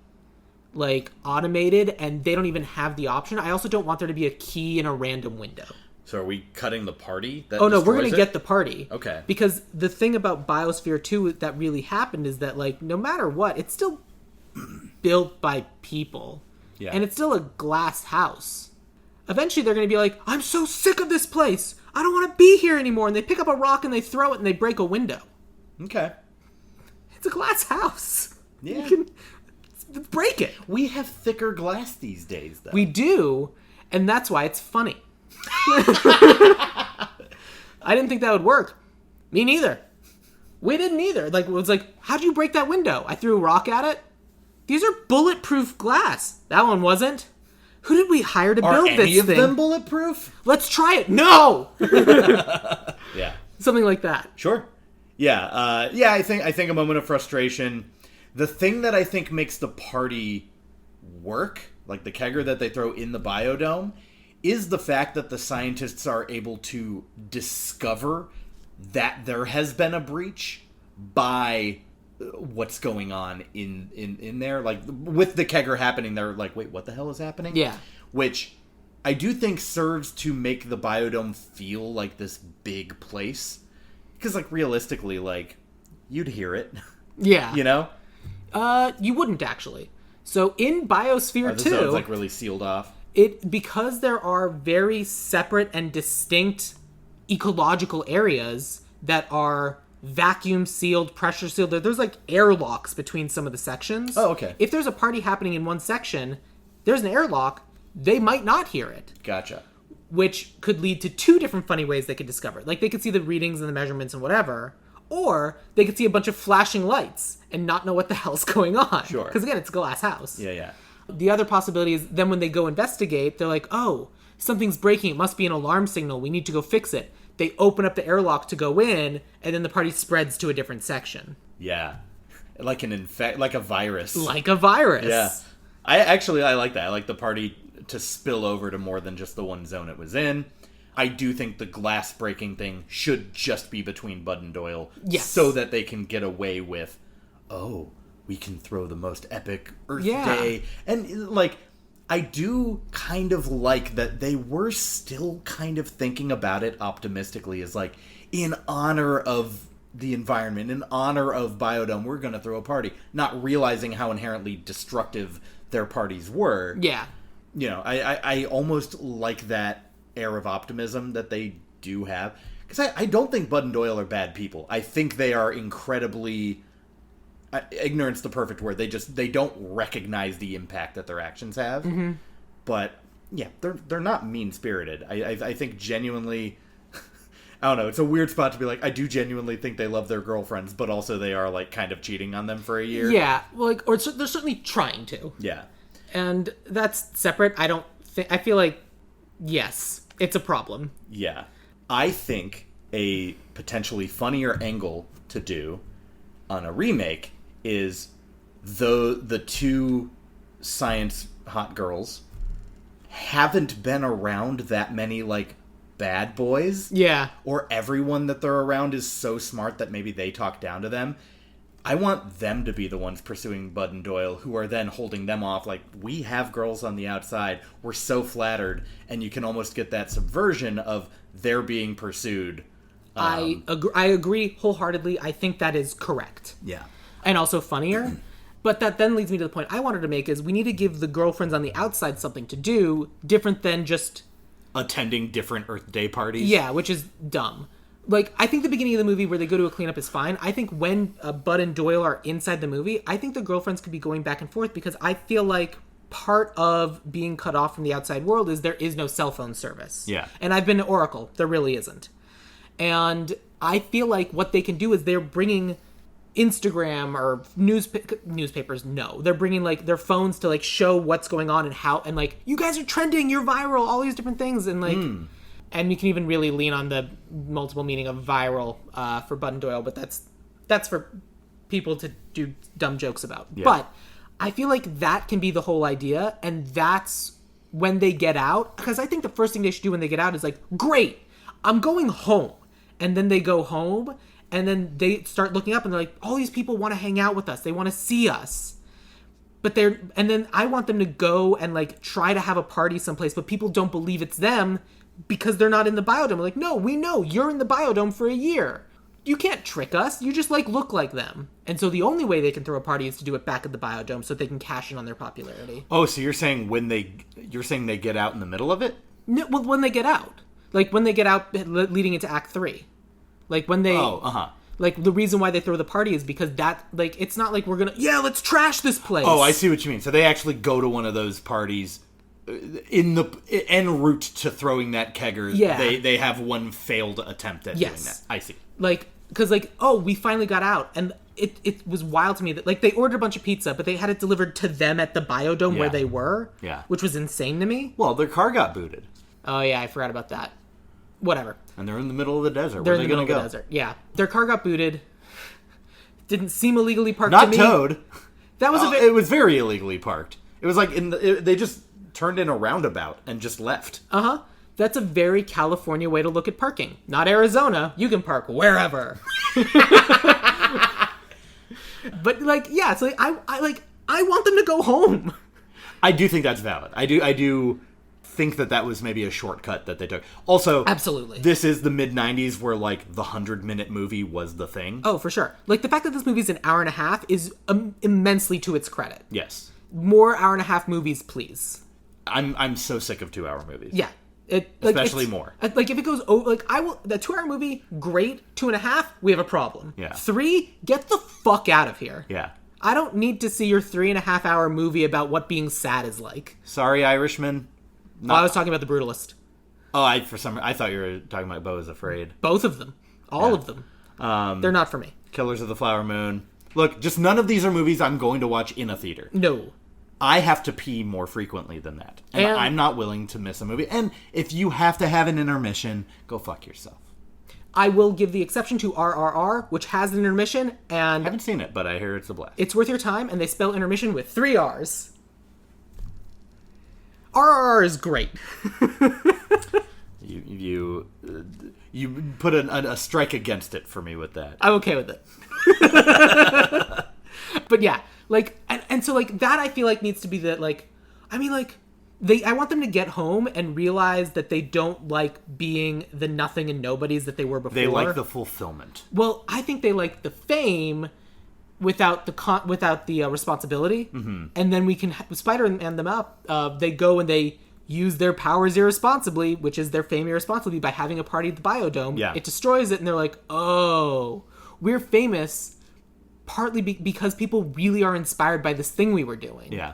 like, automated, and they don't even have the option. I also don't want there to be a key in a random window. So are we cutting the party? Oh, no, we're going to get the party. Okay. Because the thing about Biosphere 2 that really happened is that, like, no matter what, it's still built by people. Yeah. And it's still a glass house. Eventually they're going to be like, I'm so sick of this place. I don't want to be here anymore. And they pick up a rock and they throw it and they break a window. Okay. It's a glass house. Yeah. You can break it. We have thicker glass these days, though. We do, and that's why it's funny. I didn't think that would work. Me neither. We didn't either. Like, it was like, how'd you break that window? I threw a rock at it. These are bulletproof glass. That one wasn't. Who did we hire to build this thing? Are any of them bulletproof? Let's try it. No! Yeah. Something like that. Sure. Yeah. I think a moment of frustration. The thing that I think makes the party work, like the kegger that they throw in the biodome, is the fact that the scientists are able to discover that there has been a breach by what's going on in there. Like, with the kegger happening, they're like, wait, what the hell is happening? Yeah. Which I do think serves to make the biodome feel like this big place. Because, like, realistically, like, you'd hear it. Yeah. You know? You wouldn't, actually. So, in Biosphere 2... zone's, like, really sealed off. Because there are very separate and distinct ecological areas that are vacuum sealed, pressure sealed. There's like airlocks between some of the sections. Oh, okay. If there's a party happening in one section, there's an airlock, they might not hear it. Gotcha. Which could lead to two different funny ways they could discover it. Like, they could see the readings and the measurements and whatever, or they could see a bunch of flashing lights and not know what the hell's going on. Sure. Because again, it's a glass house. Yeah. The other possibility is then when they go investigate, they're like, oh, something's breaking. It must be an alarm signal. We need to go fix it. They open up the airlock to go in, and then the party spreads to a different section. Yeah. Like like a virus. Like a virus. Yeah. I like that. I like the party to spill over to more than just the one zone it was in. I do think the glass breaking thing should just be between Bud and Doyle. Yes. So that they can get away with, we can throw the most epic Earth Day. And, like, I do kind of like that they were still kind of thinking about it optimistically as, like, in honor of the environment, in honor of Biodome, we're going to throw a party. Not realizing how inherently destructive their parties were. Yeah. You know, I almost like that air of optimism that they do have. Because I don't think Bud and Doyle are bad people. I think they are incredibly... ignorance the perfect word. They don't recognize the impact that their actions have. Mm-hmm. But yeah, they're not mean spirited. I think genuinely, I don't know. It's a weird spot to be like, I do genuinely think they love their girlfriends, but also they are like kind of cheating on them for a year. Yeah, well, like, or they're certainly trying to. Yeah, and that's separate. I feel like yes, it's a problem. Yeah, I think a potentially funnier angle to do on a remake is the two science hot girls haven't been around that many, like, bad boys. Yeah. Or everyone that they're around is so smart that maybe they talk down to them. I want them to be the ones pursuing Bud and Doyle, who are then holding them off, like, we have girls on the outside, we're so flattered, and you can almost get that subversion of they're being pursued. I agree wholeheartedly. I think that is correct. Yeah. And also funnier. But that then leads me to the point I wanted to make is we need to give the girlfriends on the outside something to do different than just... attending different Earth Day parties. Yeah, which is dumb. Like, I think the beginning of the movie where they go to a cleanup is fine. I think when Bud and Doyle are inside the movie, I think the girlfriends could be going back and forth because I feel like part of being cut off from the outside world is there is no cell phone service. Yeah. And I've been to Oracle. There really isn't. And I feel like what they can do is they're bringing Instagram or newspapers. No, they're bringing like their phones to like show what's going on and how, and like, you guys are trending, you're viral, all these different things, and like, and you can even really lean on the multiple meaning of viral for Bud Doyle, but that's for people to do dumb jokes about. Yeah. But I feel like that can be the whole idea, and that's when they get out, because I think the first thing they should do when they get out is like, great, I'm going home. And then they go home, and then they start looking up, and they're like, all these people want to hang out with us. They want to see us. And then I want them to go and like try to have a party someplace, but people don't believe it's them because they're not in the biodome. We're like, no, we know you're in the biodome for a year. You can't trick us. You just like look like them. And so the only way they can throw a party is to do it back at the biodome so they can cash in on their popularity. Oh, so you're saying they get out in the middle of it? No, well, when they get out. Like when they get out leading into Act 3. Like when they... Oh, uh-huh. Like the reason why they throw the party is because that, like, it's not like we're gonna, let's trash this place. Oh, I see what you mean. So they actually go to one of those parties en route to throwing that kegger. Yeah. They have one failed attempt at doing that. I see. Like, because, like, we finally got out. And it was wild to me that, like, they ordered a bunch of pizza, but they had it delivered to them at the biodome where they were. Yeah. Which was insane to me. Well, their car got booted. Oh, yeah, I forgot about that. Whatever. And they're in the middle of the desert. They're Where are they going to go? The desert. Yeah. Their car got booted. Didn't seem illegally parked Not to me. towed. That was it was very illegally parked. It was like they just turned in a roundabout and just left. Uh-huh. That's a very California way to look at parking. Not Arizona. You can park wherever. But like, yeah, it's like I want them to go home. I do think that's valid. I do think that was maybe a shortcut that they took. Also, absolutely, this is the mid-90s where like the 100-minute movie was the thing. Oh, for sure. Like the fact that this movie's an hour and a half is immensely to its credit. Yes. More hour-and-a-half movies, please. I'm so sick of 2-hour movies. Yeah. Especially more. Like if it goes over, like I will, the 2-hour movie, great. 2.5, we have a problem. Yeah. 3, get the fuck out of here. Yeah. I don't need to see your 3.5-hour movie about what being sad is like. Sorry, Irishman. I was talking about The Brutalist. Oh, I thought you were talking about Beau is Afraid. Both of them. All of them. They're not for me. Killers of the Flower Moon. Look, just none of these are movies I'm going to watch in a theater. No. I have to pee more frequently than that. And I'm not willing to miss a movie. And if you have to have an intermission, go fuck yourself. I will give the exception to RRR, which has an intermission, and... I haven't seen it, but I hear it's a blast. It's worth your time, and they spell intermission with 3 R's. RRR is great. You put a strike against it for me with that. I'm okay with it. But yeah, like, and so like that I feel like needs to be the, like, I mean, like, I want them to get home and realize that they don't like being the nothing and nobodies that they were before. They like the fulfillment. Well, I think they like the fame without the responsibility, and then we can Spider-Man them up. They go and they use their powers irresponsibly, which is their fame irresponsibly, by having a party at the biodome. Yeah. It destroys it, and they're like, oh, we're famous partly because people really are inspired by this thing we were doing. Yeah.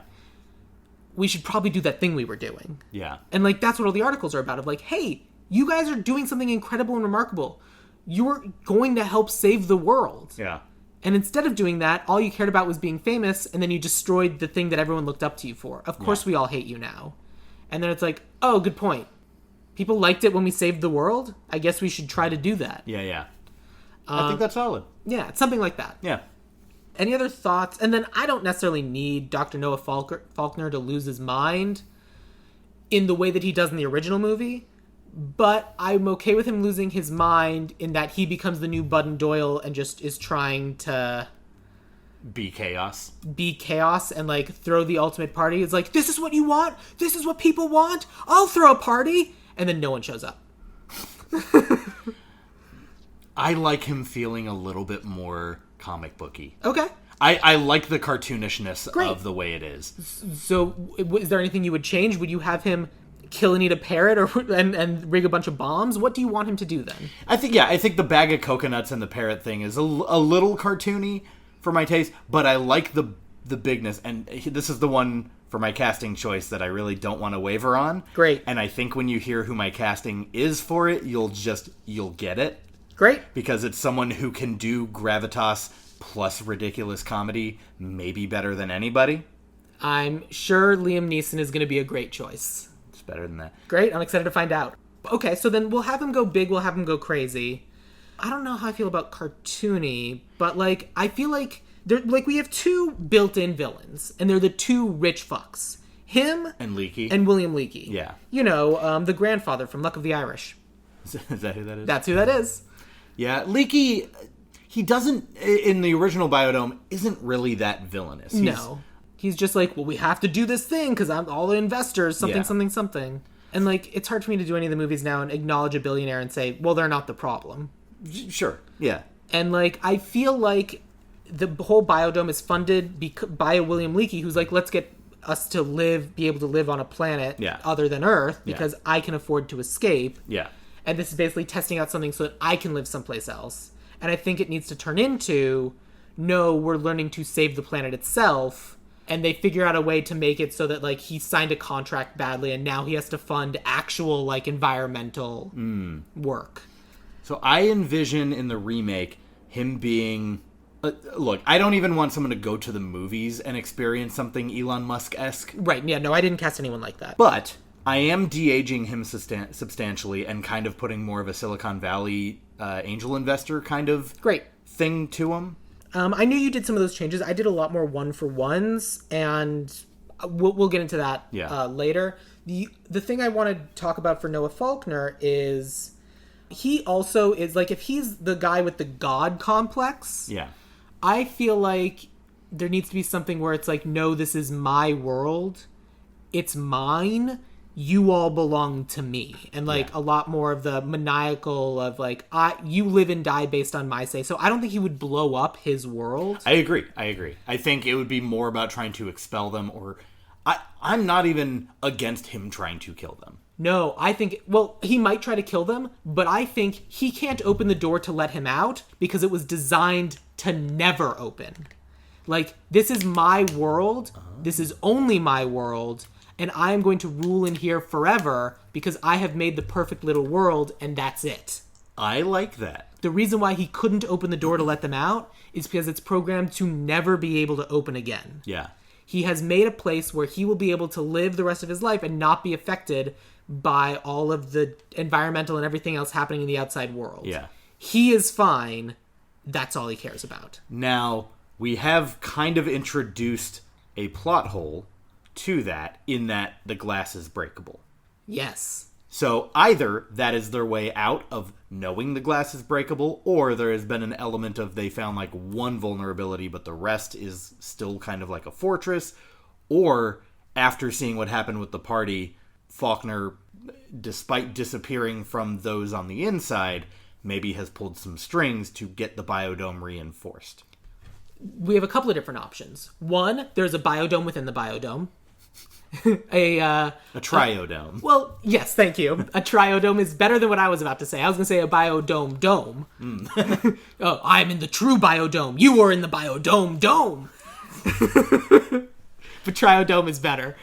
We should probably do that thing we were doing. Yeah. And like that's what all the articles are about, of like, hey, you guys are doing something incredible and remarkable. You're going to help save the world. Yeah. And instead of doing that, all you cared about was being famous, and then you destroyed the thing that everyone looked up to you for. Of course we all hate you now. And then it's like, oh, good point. People liked it when we saved the world? I guess we should try to do that. Yeah. I think that's solid. Yeah, it's something like that. Yeah. Any other thoughts? And then I don't necessarily need Dr. Noah Faulkner to lose his mind in the way that he does in the original movie, but I'm okay with him losing his mind in that he becomes the new Bud Doyle and just is trying to be chaos and like throw the ultimate party. It's like, this is what you want? This is what people want? I'll throw a party. And then no one shows up. I like him feeling a little bit more comic booky. Okay. I like the cartoonishness of the way it is. So is there anything you would change? Would you have him kill and eat a parrot and rig a bunch of bombs? What do you want him to do then? I think the bag of coconuts and the parrot thing is a little cartoony for my taste, but I like the bigness, and this is the one for my casting choice that I really don't want to waver on. Great. And I think when you hear who my casting is for it, you'll get it. Great. Because it's someone who can do gravitas plus ridiculous comedy maybe better than anybody. I'm sure Liam Neeson is going to be a great choice. It's better than that. Great. I'm excited to find out. Okay, so then we'll have him go big. We'll have him go crazy. I don't know how I feel about cartoony, but, like, I feel like we have two built-in villains, and they're the two rich fucks. Him and Leakey. And William Leakey. Yeah. You know, the grandfather from Luck of the Irish. Is that who that is? That's who that is. Yeah, Leakey, he doesn't, in the original Biodome, isn't really that villainous. He's just like, well, we have to do this thing because I'm all the investors, something. And, like, it's hard for me to do any of the movies now and acknowledge a billionaire and say, well, they're not the problem. Sure, yeah. And, like, I feel like the whole Biodome is funded by a William Leakey who's like, let's get us to be able to live on a planet other than Earth because I can afford to escape. Yeah. And this is basically testing out something so that I can live someplace else. And I think it needs to turn into, no, we're learning to save the planet itself. And they figure out a way to make it so that, like, he signed a contract badly and now he has to fund actual, like, environmental work. So I envision in the remake him being... look, I don't even want someone to go to the movies and experience something Elon Musk-esque. Right, yeah, no, I didn't cast anyone like that. But I am de-aging him substantially and kind of putting more of a Silicon Valley angel investor kind of thing to him. I knew you did some of those changes. I did a lot more one-for-ones, and we'll get into that later. The thing I want to talk about for Noah Faulkner is he also is, like, if he's the guy with the God complex, I feel like there needs to be something where it's like, no, this is my world. It's mine. You all belong to me. And, like, a lot more of the maniacal of, like, you live and die based on my say. So I don't think he would blow up his world. I agree. I think it would be more about trying to expel them, or... I'm not even against him trying to kill them. No, I think... Well, he might try to kill them, but I think he can't open the door to let him out because it was designed to never open. Like, this is my world. This is only my world. And I am going to rule in here forever because I have made the perfect little world, and that's it. I like that. The reason why he couldn't open the door to let them out is because it's programmed to never be able to open again. Yeah. He has made a place where he will be able to live the rest of his life and not be affected by all of the environmental and everything else happening in the outside world. Yeah. He is fine. That's all he cares about. Now, we have kind of introduced a plot hole to that, in that the glass is breakable. Yes. So either that is their way out of knowing the glass is breakable, or there has been an element of they found, like, one vulnerability, but the rest is still kind of like a fortress. Or, after seeing what happened with the party, Faulkner, despite disappearing from those on the inside, maybe has pulled some strings to get the biodome reinforced. We have a couple of different options. One, there's a biodome within the biodome. A triodome. Well, yes, thank you. A triodome is better than what I was about to say. I was going to say a biodome dome. Oh, I'm in the true biodome. You are in the biodome dome. But triodome is better.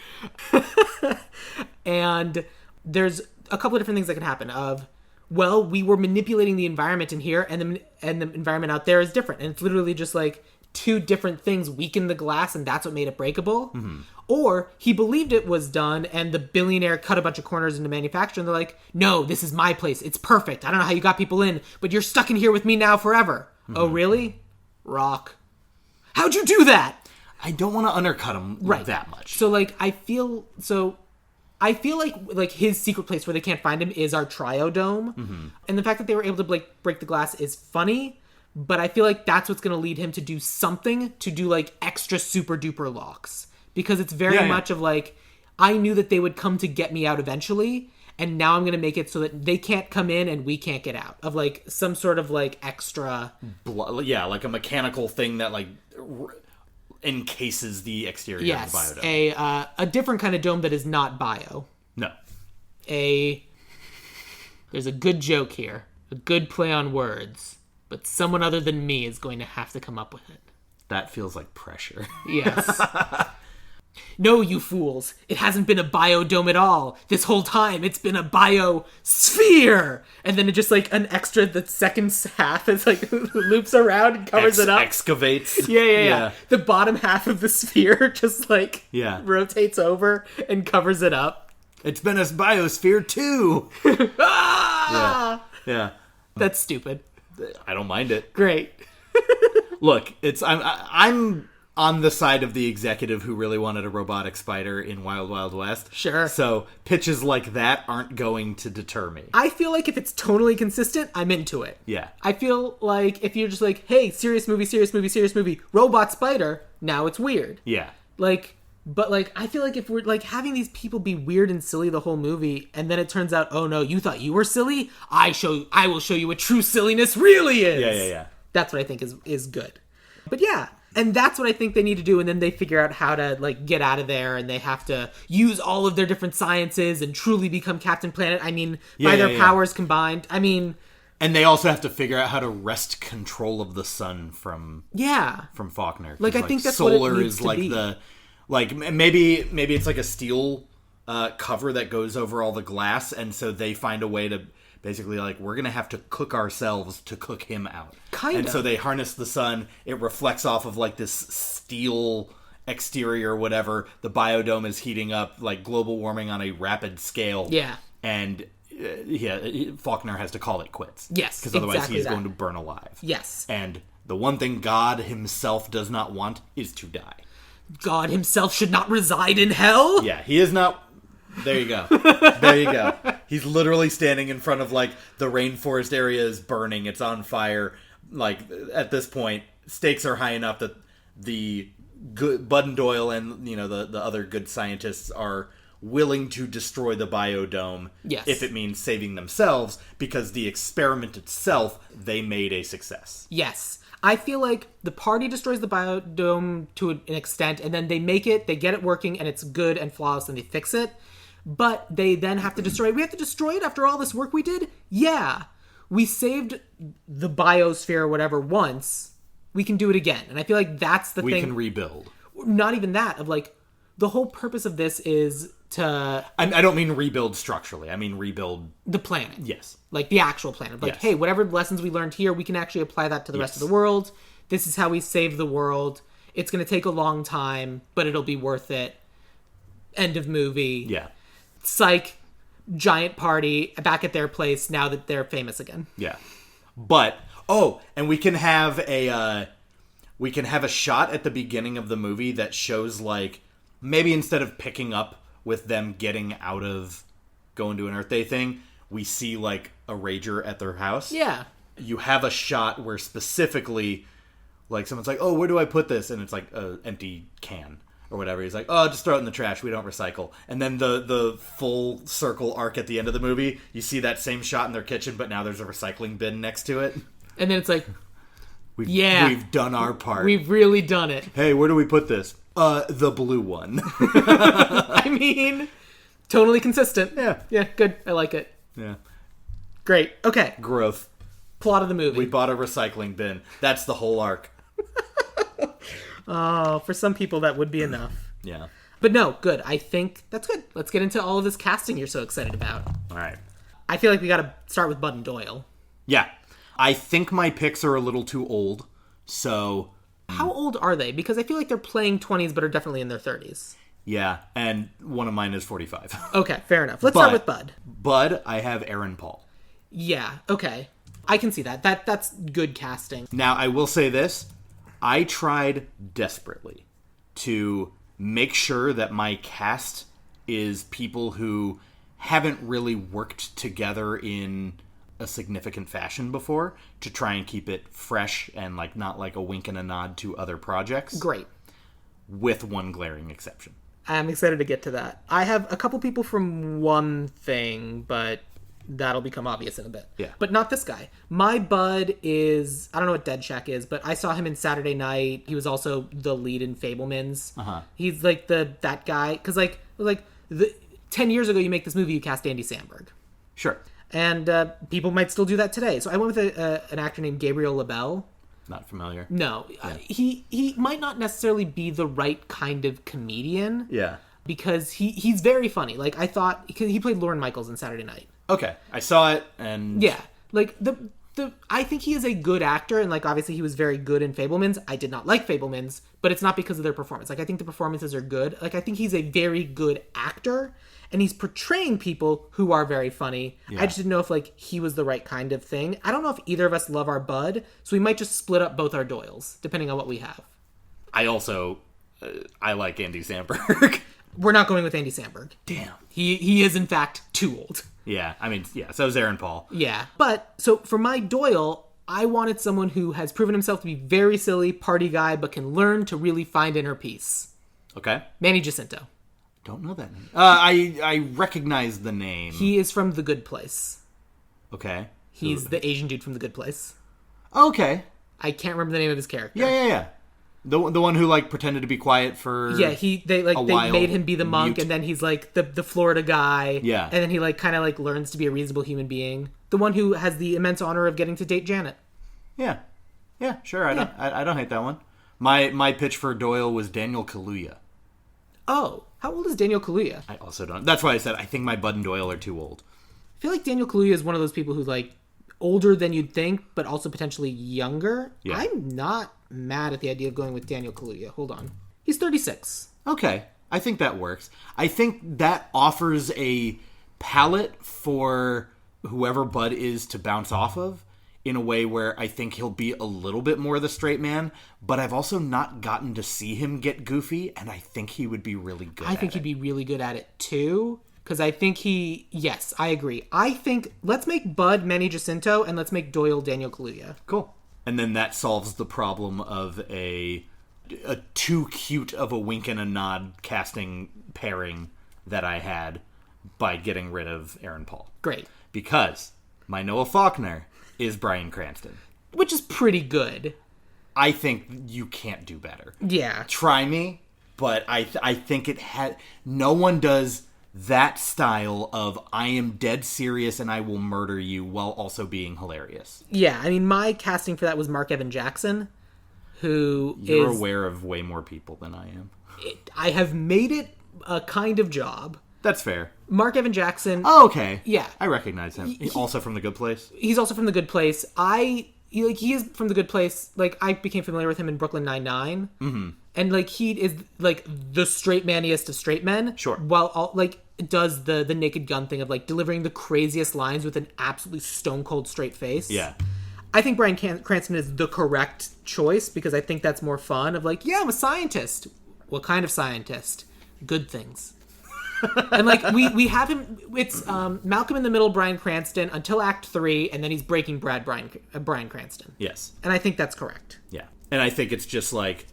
And there's a couple of different things that can happen. Well, we were manipulating the environment in here, and the environment out there is different. And it's literally just like two different things weakened the glass, and that's what made it breakable. Mm-hmm. Or he believed it was done, and the billionaire cut a bunch of corners into manufacturing. They're like, no, this is my place. It's perfect. I don't know how you got people in, but you're stuck in here with me now forever. Mm-hmm. Oh, really? Rock. How'd you do that? I don't want to undercut him that much. So, like, I feel like his secret place where they can't find him is our triodome. Mm-hmm. And the fact that they were able to, like, break the glass is funny, but I feel like that's what's going to lead him to do something to do, like, extra super duper locks. Because it's very much of, like, I knew that they would come to get me out eventually, and now I'm going to make it so that they can't come in and we can't get out. Of, like, some sort of, like, extra... like a mechanical thing that, like, encases the exterior of the biodome. A different kind of dome that is not bio. No. There's a good joke here. A good play on words. But someone other than me is going to have to come up with it. That feels like pressure. Yes. No, you fools. It hasn't been a biodome at all. This whole time, it's been a biosphere. And then it just, like, an extra, the second half is, like, loops around and covers it up. Excavates. Yeah. The bottom half of the sphere just, like, rotates over and covers it up. It's been a biosphere, too. Yeah. That's stupid. I don't mind it. Great. Look, I'm on the side of the executive who really wanted a robotic spider in Wild Wild West. Sure. So pitches like that aren't going to deter me. I feel like if it's tonally consistent, I'm into it. Yeah. I feel like if you're just like, hey, serious movie, robot spider, now it's weird. Yeah. Like, but like, I feel like if we're like having these people be weird and silly the whole movie, and then it turns out, oh no, you thought you were silly? I will show you what true silliness really is. Yeah. That's what I think is good. But yeah. And that's what I think they need to do, and then they figure out how to, like, get out of there, and they have to use all of their different sciences and truly become Captain Planet. I mean, by their powers combined. I mean... And they also have to figure out how to wrest control of the sun from Faulkner. Like, I think that's solar what it needs to be. The... Like, maybe it's like a steel cover that goes over all the glass, and so they find a way to... Basically, like, we're going to have to cook ourselves to cook him out. And so they harness the sun. It reflects off of, like, this steel exterior or whatever. The biodome is heating up, like, global warming on a rapid scale. Yeah. And, Faulkner has to call it quits. Yes, because otherwise he's going to burn alive. Yes. And the one thing God himself does not want is to die. God himself should not reside in hell? Yeah, he is not... There you go. He's literally standing in front of, like, the rainforest area is burning. It's on fire. Like, at this point, stakes are high enough that the good Bud and Doyle and, you know, the other good scientists are willing to destroy the biodome if it means saving themselves, because the experiment itself, they made a success. Yes. I feel like the party destroys the biodome to an extent, and then they make it, they get it working, and it's good and flawless, and they fix it. But they then have to destroy it. We have to destroy it after all this work we did? Yeah. We saved the biosphere or whatever once. We can do it again. And I feel like that's the thing. We can rebuild. Not even that. Of like, the whole purpose of this is to... I don't mean rebuild structurally. I mean rebuild... the planet. Yes. Like, the actual planet. Like, hey, whatever lessons we learned here, we can actually apply that to the rest of the world. This is how we save the world. It's going to take a long time, but it'll be worth it. End of movie. Yeah. Psych, giant party, back at their place now that they're famous again. Yeah. But, and we can have a shot at the beginning of the movie that shows, like, maybe instead of picking up with them getting out of going to an Earth Day thing, we see, like, a rager at their house. Yeah. You have a shot where specifically, like, someone's like, oh, where do I put this? And it's like an empty can. Or whatever. He's like, oh, just throw it in the trash. We don't recycle. And then the full circle arc at the end of the movie, you see that same shot in their kitchen, but now there's a recycling bin next to it. And then it's like, we've done our part. We've really done it. Hey, where do we put this? The blue one. I mean, totally consistent. Yeah. Yeah, good. I like it. Yeah. Great. Okay. Growth. Plot of the movie. We bought a recycling bin. That's the whole arc. Oh, for some people that would be enough. Yeah. But no, good. I think that's good. Let's get into all of this casting you're so excited about. All right. I feel like we got to start with Bud and Doyle. Yeah. I think my picks are a little too old, so... How old are they? Because I feel like they're playing 20s, but are definitely in their 30s. Yeah, and one of mine is 45. Okay, fair enough. Let's start with Bud. Bud, I have Aaron Paul. Yeah, okay. I can see that. That's good casting. Now, I will say this. I tried desperately to make sure that my cast is people who haven't really worked together in a significant fashion before, to try and keep it fresh and like not like a wink and a nod to other projects. Great. With one glaring exception. I'm excited to get to that. I have a couple people from one thing, but that'll become obvious in a bit. Yeah. But not this guy. My Bud is... I don't know what Dead Shack is, but I saw him in Saturday Night. He was also the lead in Fabelmans. Uh-huh. He's like that guy. Because 10 years ago you make this movie, you cast Andy Samberg. Sure. And people might still do that today. So I went with an actor named Gabriel LaBelle. Not familiar. No. He might not necessarily be the right kind of comedian. Yeah. Because he's very funny. Like, I thought... Because he played Lorne Michaels in Saturday Night. Okay. I saw it, and... Yeah. Like, I think he is a good actor, and, like, obviously he was very good in Fabelmans. I did not like Fabelmans, but it's not because of their performance. Like, I think the performances are good. Like, I think he's a very good actor, and he's portraying people who are very funny. Yeah. I just didn't know if, like, he was the right kind of thing. I don't know if either of us love our Bud, so we might just split up both our Doyles, depending on what we have. I also... I like Andy Samberg. We're not going with Andy Samberg. Damn. He is, in fact, too old. Yeah, I mean, yeah, so is Aaron Paul. Yeah. But, so for my Doyle, I wanted someone who has proven himself to be very silly, party guy, but can learn to really find inner peace. Okay. Manny Jacinto. Don't know that name. I recognize the name. He is from The Good Place. Okay. He's the Asian dude from The Good Place. Okay. I can't remember the name of his character. Yeah. The one who, like, pretended to be quiet for they made him be the monk, and then he's, like, the Florida guy. Yeah. And then he, like, kind of, like, learns to be a reasonable human being. The one who has the immense honor of getting to date Janet. Yeah. Yeah, sure. I don't hate that one. My pitch for Doyle was Daniel Kaluuya. Oh. How old is Daniel Kaluuya? I also don't. That's why I said I think my Bud and Doyle are too old. I feel like Daniel Kaluuya is one of those people who's, like, older than you'd think, but also potentially younger. Yeah. I'm not mad at the idea of going with Daniel Kaluuya. Hold on. He's 36. Okay. I think that works. I think that offers a palette for whoever Bud is to bounce off of in a way where I think he'll be a little bit more the straight man, but I've also not gotten to see him get goofy, and I think he would be really good at it. I think he'd be really good at it, too. Because I think yes, I agree. I think, let's make Bud Manny Jacinto, and let's make Doyle Daniel Kaluuya. Cool. And then that solves the problem of a too cute of a wink and a nod casting pairing that I had by getting rid of Aaron Paul. Great. Because my Noah Faulkner is Bryan Cranston. Which is pretty good. I think you can't do better. Yeah. Try me, but I think it had... No one does... that style of I am dead serious and I will murder you while also being hilarious. Yeah, I mean, my casting for that was Mark Evan Jackson, who You're aware of way more people than I am. I have made it a kind of job. That's fair. Mark Evan Jackson. Oh, okay. Yeah. I recognize him. He's also from The Good Place? He's also from The Good Place. He is from The Good Place. Like, I became familiar with him in Brooklyn Nine-Nine. Mm-hmm. And, like, he is, like, the straight maniest of straight men. Sure. While, does the Naked Gun thing of, like, delivering the craziest lines with an absolutely stone-cold straight face. Yeah. I think Bryan Cranston is the correct choice because I think that's more fun of, like, yeah, I'm a scientist. What kind of scientist? Good things. And, like, we have him... It's Malcolm in the Middle, Bryan Cranston, until Act 3, and then he's Breaking Bad, Bryan Cranston. Yes. And I think that's correct. Yeah. And I think it's just, like...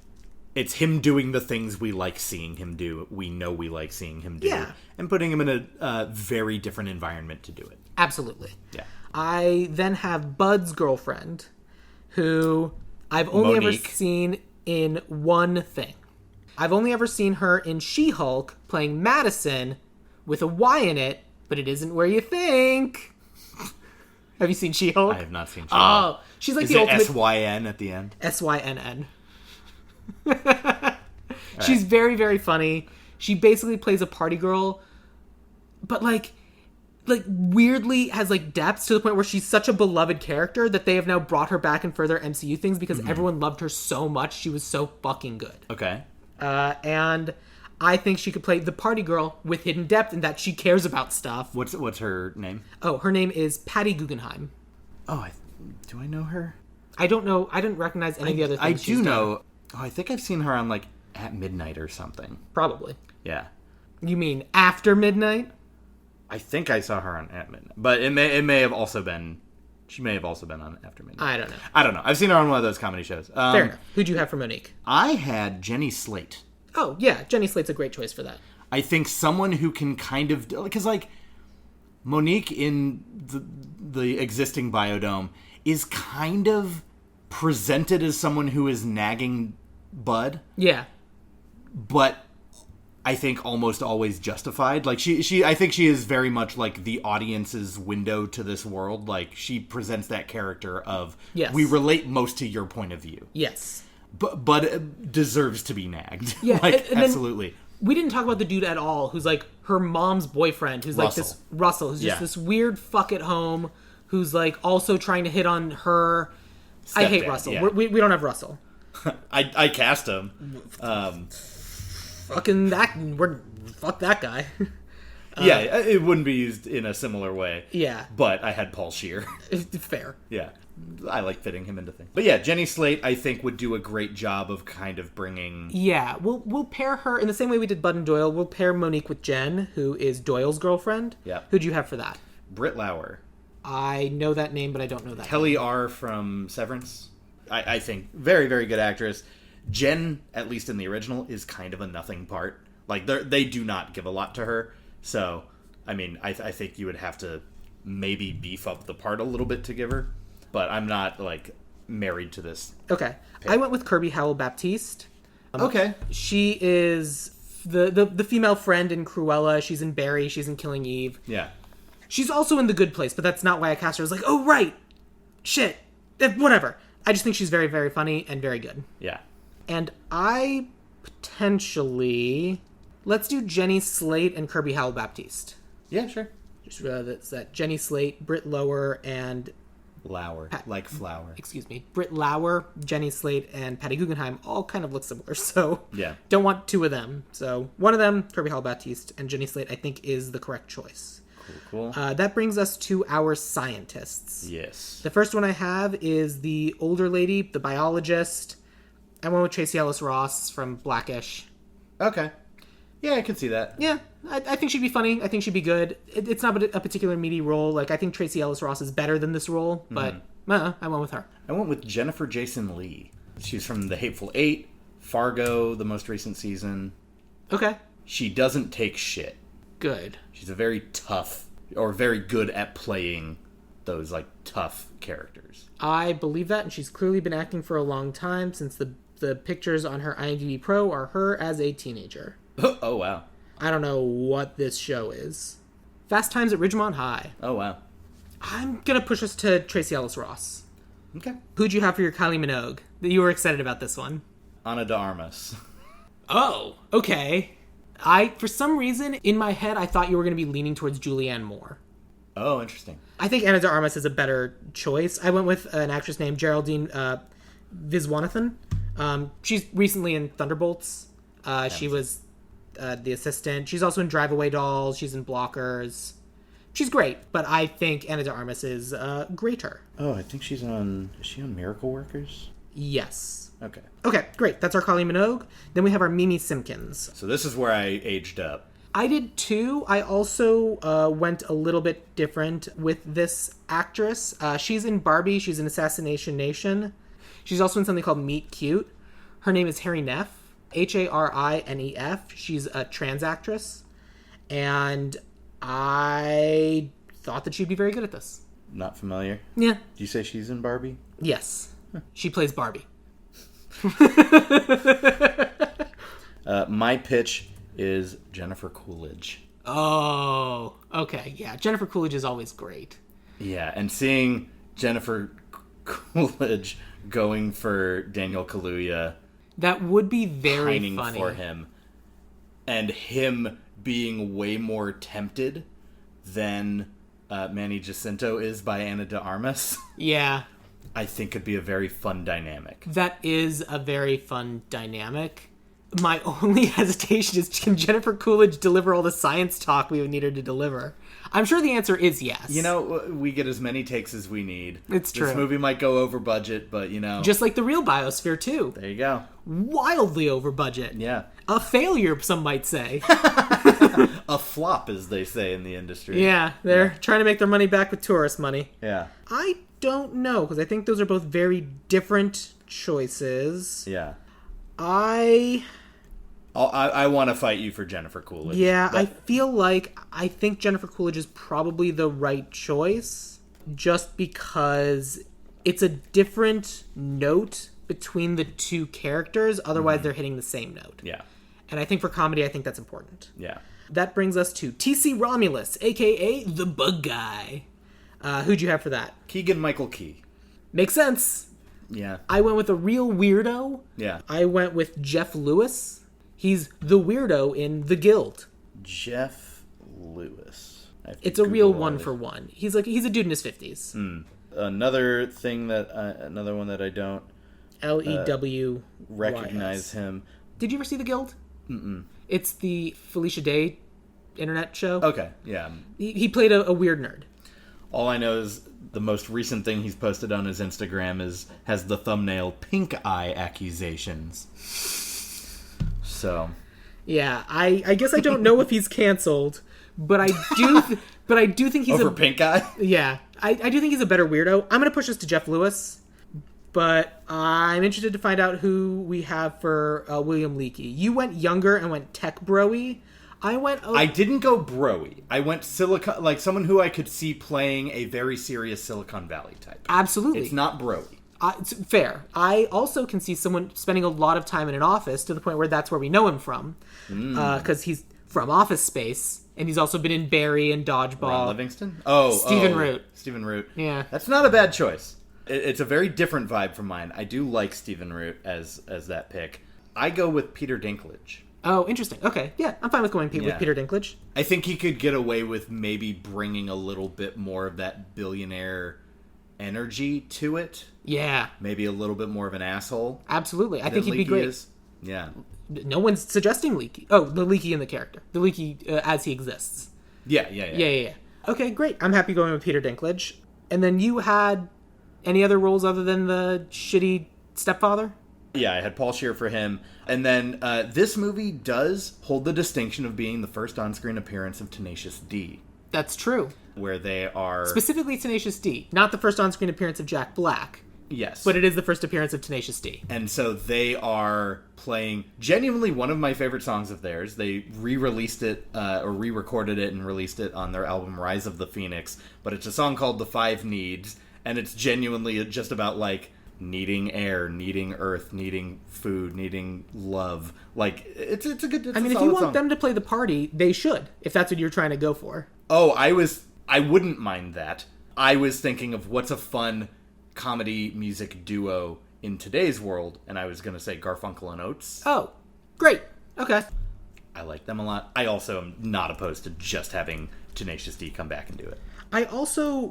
It's him doing the things we like seeing him do. We know we like seeing him do. Yeah. And putting him in a very different environment to do it. Absolutely. Yeah. I then have Bud's girlfriend, who I've only ever seen in one thing. I've only ever seen her in She-Hulk playing Madison with a Y in it, but it isn't where you think. Have you seen She-Hulk? I have not seen She-Hulk. Oh, she's like is the it ultimate... S-Y-N at the end? S-Y-N-N. She's very, very funny. She basically plays a party girl, but like weirdly has like depths to the point where she's such a beloved character that they have now brought her back in further MCU things because everyone loved her so much. She was so fucking good. Okay. And I think she could play the party girl with hidden depth in that she cares about stuff. What's her name? Oh, her name is Patty Guggenheim. Oh, do I know her? I don't know. I didn't recognize any of the other things she's done. Oh, I think I've seen her on like At Midnight or something. Probably. Yeah. You mean After Midnight? I think I saw her on At Midnight, but it may have also been. She may have also been on After Midnight. I don't know. I've seen her on one of those comedy shows. Fair enough. Who'd you have for Monique? I had Jenny Slate. Oh yeah, Jenny Slate's a great choice for that. I think someone who can kind of because like Monique in the existing Biodome is kind of presented as someone who is nagging Bud. Yeah. But I think, almost always justified. Like, I think she is very much, like, the audience's window to this world. Like, she presents that character of, yes, we relate most to your point of view. Yes. But it deserves to be nagged. Yeah, like, and absolutely. We didn't talk about the dude at all, who's, like, her mom's boyfriend, who's, like, this... Russell, who's just this weird fuck at home, who's, like, also trying to hit on her... I hate Russell. Yeah. We don't have Russell. I cast him. Fucking that... Fuck that guy. Yeah, it wouldn't be used in a similar way. Yeah. But I had Paul Scheer. Fair. Yeah. I like fitting him into things. But yeah, Jenny Slate, I think, would do a great job of kind of bringing... Yeah, we'll pair her, in the same way we did Bud and Doyle, we'll pair Monique with Jen, who is Doyle's girlfriend. Yeah. Who'd you have for that? Britt Lauer. I know that name, but I don't know that Kelly name. R. from Severance. I think very, very good actress. Jen, at least in the original, is kind of a nothing part. Like, they do not give a lot to her. So, I mean, I think you would have to maybe beef up the part a little bit to give her. But I'm not, like, married to this. Okay. Pick. I went with Kirby Howell-Baptiste. Okay. She is the female friend in Cruella. She's in Barry. She's in Killing Eve. Yeah. She's also in The Good Place, but that's not why I cast her. I was like, oh, right. Shit. Whatever. I just think she's very, very funny and very good. Yeah. And I potentially... Let's do Jenny Slate and Kirby Howell-Baptiste. Yeah, sure. Just that's that. Jenny Slate, Britt Lower, and... Lauer, like flower. Excuse me. Britt Lauer, Jenny Slate, and Patty Guggenheim all kind of look similar, so... Yeah. Don't want two of them. So one of them, Kirby Howell-Baptiste, and Jenny Slate, I think is the correct choice. Cool. That brings us to our scientists. Yes. The first one I have is the older lady, the biologist. I went with Tracy Ellis Ross from Blackish. Okay. Yeah, I can see that. Yeah, I think she'd be funny. I think she'd be good. It's not a particular meaty role. Like, I think Tracy Ellis Ross is better than this role, but I went with her. I went with Jennifer Jason Leigh. She's from The Hateful Eight, Fargo, the most recent season. Okay. She doesn't take shit. Good. She's a very tough, or very good at playing those, like, tough characters. I believe that, and she's clearly been acting for a long time, since the pictures on her IMDb Pro are her as a teenager. Oh, wow. I don't know what this show is. Fast Times at Ridgemont High. Oh, wow. I'm going to push us to Tracy Ellis Ross. Okay. Who'd you have for your Kylie Minogue? That you were excited about this one? Ana de Armas. Oh, okay. For some reason, in my head, I thought you were going to be leaning towards Julianne Moore. Oh, interesting. I think Ana de Armas is a better choice. I went with an actress named Geraldine Viswanathan. She's recently in Thunderbolts. She was the assistant. She's also in Drive Away Dolls. She's in Blockers. She's great, but I think Ana de Armas is greater. Oh, I think she's on... Is she on Miracle Workers? Yes. Okay. Okay, great. That's our Kylie Minogue. Then we have our Mimi Simpkins. So this is where I aged up. I did too. I also went a little bit different with this actress. She's in Barbie. She's in Assassination Nation. She's also in something called Meet Cute. Her name is Harry Neff. Harinef. She's a trans actress. And I thought that she'd be very good at this. Not familiar? Yeah. Do you say she's in Barbie? Yes. She plays Barbie. My pitch is Jennifer Coolidge. Oh, okay. Yeah, Jennifer Coolidge is always great. Yeah, and seeing Jennifer Coolidge going for Daniel Kaluuya... That would be very pining funny. For him. And him being way more tempted than Manny Jacinto is by Ana de Armas. Yeah. I think could be a very fun dynamic. That is a very fun dynamic. My only hesitation is, can Jennifer Coolidge deliver all the science talk we would need her to deliver? I'm sure the answer is yes. You know, we get as many takes as we need. It's true. This movie might go over budget, but, you know... Just like the real Biosphere, too. There you go. Wildly over budget. Yeah. A failure, some might say. A flop, as they say in the industry. Yeah, they're trying to make their money back with tourist money. Yeah. I don't know, because I think those are both very different choices. Yeah. I want to fight you for Jennifer Coolidge. Yeah, I think Jennifer Coolidge is probably the right choice, just because it's a different note between the two characters. Otherwise, they're hitting the same note. Yeah. And I think for comedy, I think that's important. Yeah. That brings us to T.C. Romulus, a.k.a. the Bug Guy. Who'd you have for that? Keegan-Michael Key. Makes sense. Yeah. I went with a real weirdo. Yeah. I went with Jeff Lewis. He's the weirdo in The Guild. Jeff Lewis. It's a real one-for-one. He's a dude in his 50s. Another thing another one that I don't Lew recognize him. Did you ever see The Guild? Mm-mm. It's the Felicia Day internet show. Okay, yeah. He played a weird nerd. All I know is the most recent thing he's posted on his Instagram has the thumbnail "Pink Eye Accusations." So, yeah, I guess I don't know if he's canceled, but I do think he's over Pink Eye. Yeah, I do think he's a better weirdo. I'm gonna push this to Jeff Lewis, but I'm interested to find out who we have for William Leakey. You went younger and went tech bro-y. I didn't go bro-y. I went Silicon, like someone who I could see playing a very serious Silicon Valley type. Absolutely. It's not bro-y. It's fair. I also can see someone spending a lot of time in an office to the point where that's where we know him from. Because he's from Office Space, and he's also been in Barry and Dodgeball. Ron Livingston? Stephen Root. Stephen Root. Yeah. That's not a bad choice. It's a very different vibe from mine. I do like Stephen Root as that pick. I go with Peter Dinklage. Oh, interesting. Okay, yeah, I'm fine with going with Peter Dinklage. I think he could get away with maybe bringing a little bit more of that billionaire energy to it. Yeah. Maybe a little bit more of an asshole. Absolutely. I think he'd be great. Is. Yeah. No one's suggesting Leakey. Oh, the Leakey in the character. The Leakey as he exists. Yeah. Okay, great. I'm happy going with Peter Dinklage. And then you had any other roles other than the shitty stepfather? Yeah, I had Paul Scheer for him. And then this movie does hold the distinction of being the first on-screen appearance of Tenacious D. That's true. Where they are... Specifically Tenacious D. Not the first on-screen appearance of Jack Black. Yes. But it is the first appearance of Tenacious D. And so they are playing genuinely one of my favorite songs of theirs. They re-released it, or re-recorded it and released it on their album Rise of the Phoenix. But it's a song called The Five Needs. And it's genuinely just about, like, needing air, needing earth, needing food, needing love. Like, it's a good I mean, if you want them to play the party, they should, if that's what you're trying to go for. Oh, I wouldn't mind that. I was thinking of what's a fun comedy music duo in today's world, and I was going to say Garfunkel and Oates. Oh, great. Okay. I like them a lot. I also am not opposed to just having Tenacious D come back and do it. I also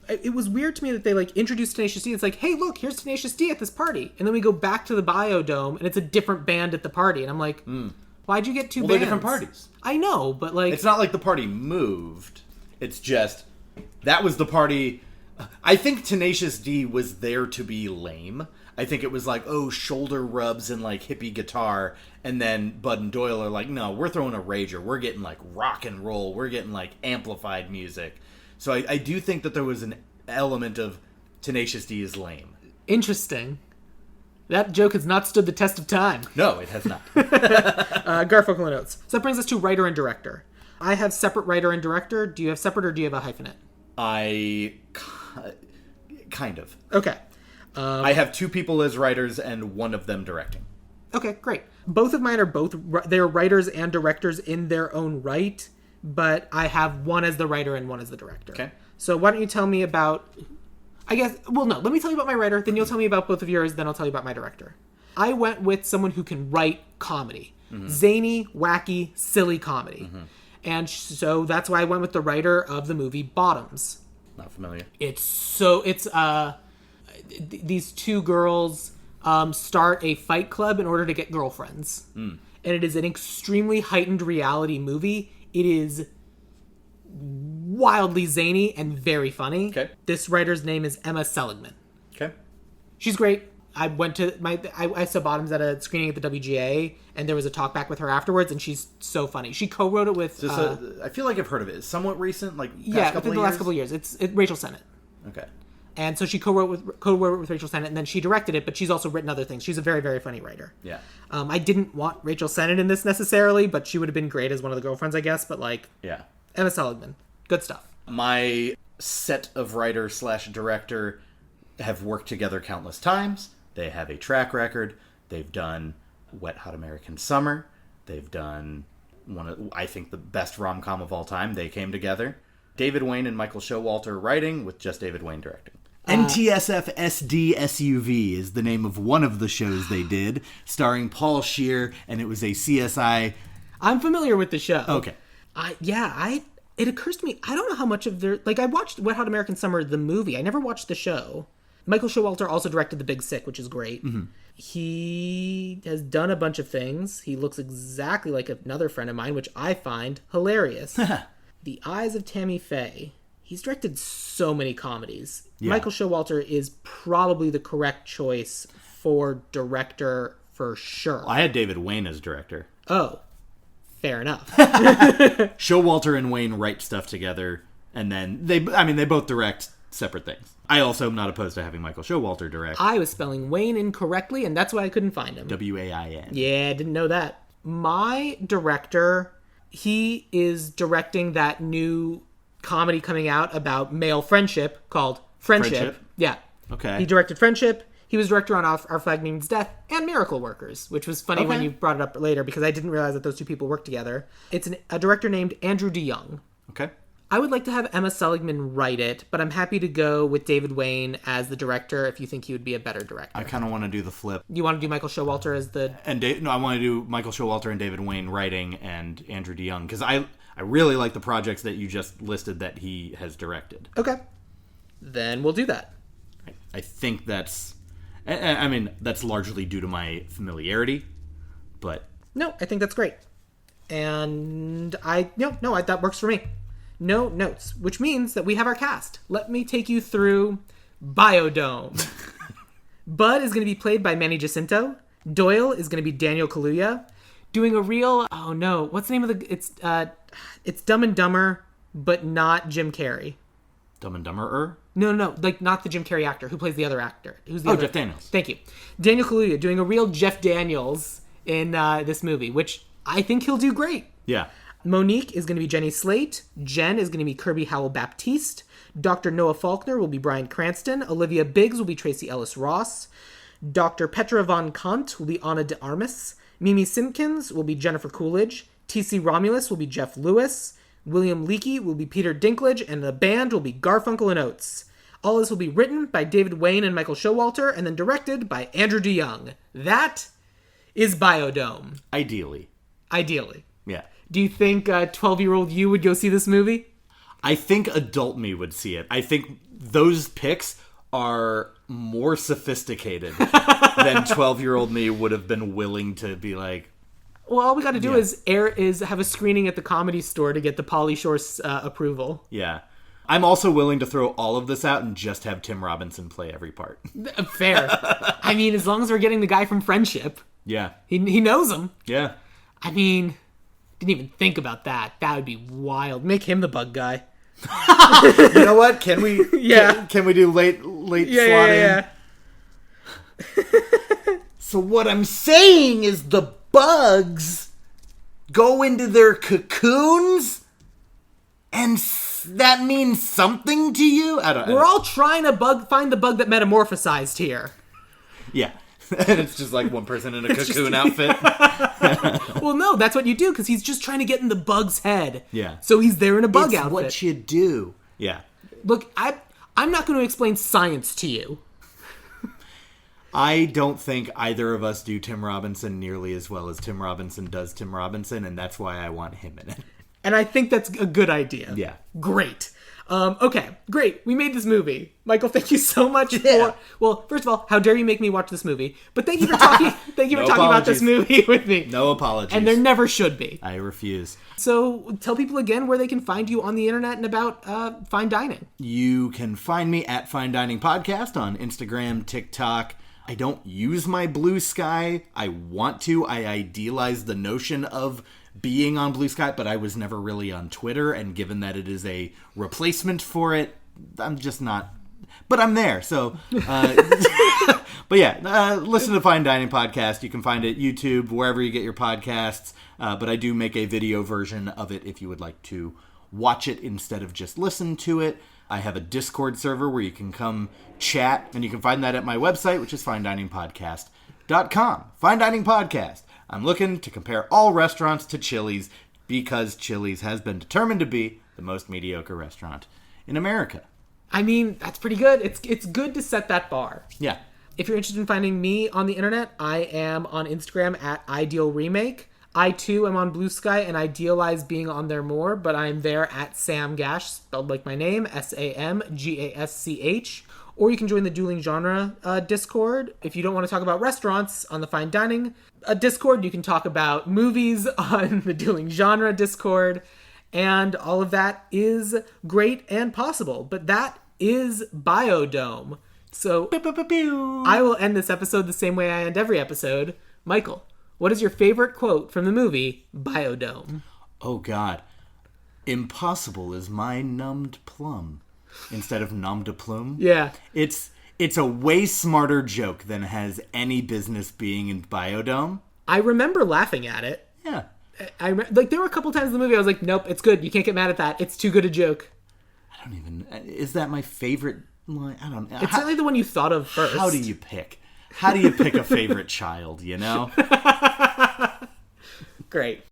it was weird to me that they, like, introduced Tenacious D. It's like, hey, look, here's Tenacious D at this party. And then we go back to the Biodome, and it's a different band at the party. And I'm like, why'd you get two bands? They're different parties. I know, but, like... It's not like the party moved. It's just, that was the party... I think Tenacious D was there to be lame. I think it was like, oh, shoulder rubs and, like, hippie guitar. And then Bud and Doyle are like, no, we're throwing a rager. We're getting, like, rock and roll. We're getting, like, amplified music. So I do think that there was an element of Tenacious D is lame. Interesting. That joke has not stood the test of time. No, it has not. Garfunkel and Oates. So that brings us to writer and director. I have separate writer and director. Do you have separate or do you have a hyphenate? Kind of. Okay. I have two people as writers and one of them directing. Okay, great. Both of mine are they're writers and directors in their own right, but I have one as the writer and one as the director. Okay. So why don't you tell me about... let me tell you about my writer, then you'll tell me about both of yours, then I'll tell you about my director. I went with someone who can write comedy. Mm-hmm. Zany, wacky, silly comedy. Mm-hmm. And so that's why I went with the writer of the movie Bottoms. Not familiar. These two girls start a fight club in order to get girlfriends. And it is an extremely heightened reality movie. It is wildly zany and very funny. Okay. This writer's name is Emma Seligman. Okay. She's great. I went to I saw Bottoms at a screening at the WGA, and there was a talk back with her afterwards, and she's so funny. She co-wrote it with... I feel like I've heard of it. It's somewhat recent, like within the last couple of years. It's Rachel Sennett. Okay. And so she co-wrote with Rachel Sennett, and then she directed it, but she's also written other things. She's a very, very funny writer. Yeah. I didn't want Rachel Sennett in this necessarily, but she would have been great as one of the girlfriends, I guess. But, like, yeah. Emma Seligman. Good stuff. My set of writer/director have worked together countless times. They have a track record. They've done Wet Hot American Summer. They've done I think, the best rom-com of all time. They Came Together. David Wayne and Michael Showalter writing, with just David Wayne directing. NTSF SD SUV is the name of one of the shows they did, starring Paul Scheer, and it was a CSI. I'm familiar with the show. Okay. It occurs to me, I don't know how much of their... Like, I watched Wet Hot American Summer, the movie. I never watched the show. Michael Showalter also directed The Big Sick, which is great. Mm-hmm. He has done a bunch of things. He looks exactly like another friend of mine, which I find hilarious. The Eyes of Tammy Faye. He's directed so many comedies. Yeah. Michael Showalter is probably the correct choice for director for sure. Well, I had David Wayne as director. Oh, fair enough. Showalter and Wayne write stuff together, and then they both direct separate things. I also am not opposed to having Michael Showalter direct. I was spelling Wayne incorrectly, and that's why I couldn't find him. Wain. Yeah, didn't know that. My director, he is directing that new comedy coming out about male friendship called Friendship. Yeah. Okay. He directed Friendship. He was director on Our Flag Means Death and Miracle Workers, which was funny when you brought it up later because I didn't realize that those two people worked together. It's a director named Andrew DeYoung. Okay. I would like to have Emma Seligman write it, but I'm happy to go with David Wayne as the director if you think he would be a better director. I kind of want to do the flip. You want to do Michael Showalter as the... I want to do Michael Showalter and David Wayne writing and Andrew DeYoung, because I really like the projects that you just listed that he has directed. Okay. Then we'll do that. I think that's... I mean, that's largely due to my familiarity, but... No, I think that's great. And that works for me. No notes, which means that we have our cast. Let me take you through Biodome. Bud is going to be played by Manny Jacinto. Doyle is going to be Daniel Kaluuya. Doing a real... Oh, no. What's the name of the... It's Dumb and Dumber, but not Jim Carrey. Dumb and Dumber-er? No. Like, not the Jim Carrey actor. Who plays the other actor? Jeff Daniels. Thank you. Daniel Kaluuya doing a real Jeff Daniels in this movie, which I think he'll do great. Yeah. Monique is going to be Jenny Slate. Jen is going to be Kirby Howell-Baptiste. Dr. Noah Faulkner will be Bryan Cranston. Olivia Biggs will be Tracy Ellis Ross. Dr. Petra Von Kant will be Ana de Armas. Mimi Simpkins will be Jennifer Coolidge. T.C. Romulus will be Jeff Lewis. William Leakey will be Peter Dinklage. And the band will be Garfunkel and Oates. All this will be written by David Wayne and Michael Showalter and then directed by Andrew DeYoung. That is Biodome. Ideally. Yeah. Do you think 12-year-old you would go see this movie? I think adult me would see it. I think those picks are more sophisticated than 12-year-old me would have been willing to be like... Well, all we got to do is have a screening at the Comedy Store to get the Pauly Shore's approval. Yeah. I'm also willing to throw all of this out and just have Tim Robinson play every part. Fair. I mean, as long as we're getting the guy from Friendship. Yeah. He knows him. Yeah. I mean... Didn't even think about that. That would be wild. Make him the bug guy. You know what? Can we? Yeah. Can we do late slot in? So what I'm saying is the bugs go into their cocoons, and that means something to you. We're all trying to find the bug that metamorphosized here. Yeah. And it's just like one person in a cocoon outfit. Well, no, that's what you do, because he's just trying to get in the bug's head. Yeah. So he's there in a bug outfit. What you do. Yeah. Look, I'm not going to explain science to you. I don't think either of us do Tim Robinson nearly as well as Tim Robinson does Tim Robinson, and that's why I want him in it. And I think that's a good idea. Yeah. Great. Okay, great. We made this movie. Michael, thank you so much for... Well, first of all, how dare you make me watch this movie? But thank you for talking about this movie with me. No apologies. And there never should be. I refuse. So tell people again where they can find you on the internet and about fine dining. You can find me at Fine Dining Podcast on Instagram, TikTok. I don't use my BlueSky. I want to. I idealize the notion of being on BlueSky, but I was never really on Twitter, and given that it is a replacement for it, I'm just not... But I'm there, so... but yeah, listen to Fine Dining Podcast. You can find it YouTube, wherever you get your podcasts, but I do make a video version of it if you would like to watch it instead of just listen to it. I have a Discord server where you can come chat, and you can find that at my website, which is finediningpodcast.com. FineDining.com. Fine Dining Podcast. I'm looking to compare all restaurants to Chili's because Chili's has been determined to be the most mediocre restaurant in America. I mean, that's pretty good. It's good to set that bar. Yeah. If you're interested in finding me on the internet, I am on Instagram at Ideal Remake. I, too, am on BlueSky and idealize being on there more, but I'm there at Sam Gasch, spelled like my name, SamGasch. Or you can join the Dueling Genre Discord. If you don't want to talk about restaurants on the Fine Dining Discord, you can talk about movies on the Dueling Genre Discord. And all of that is great and possible. But that is Biodome. So I will end this episode the same way I end every episode. Michael, what is your favorite quote from the movie Biodome? Oh, God. Impossible is my numbed plum. Instead of nom de plume. Yeah. It's a way smarter joke than has any business being in Biodome. I remember laughing at it. Yeah. There were a couple times in the movie I was like, nope, it's good. You can't get mad at that. It's too good a joke. I don't even... Is that my favorite line? I don't know. It's certainly the one you thought of first. How do you pick? How do you pick a favorite child, you know? Great.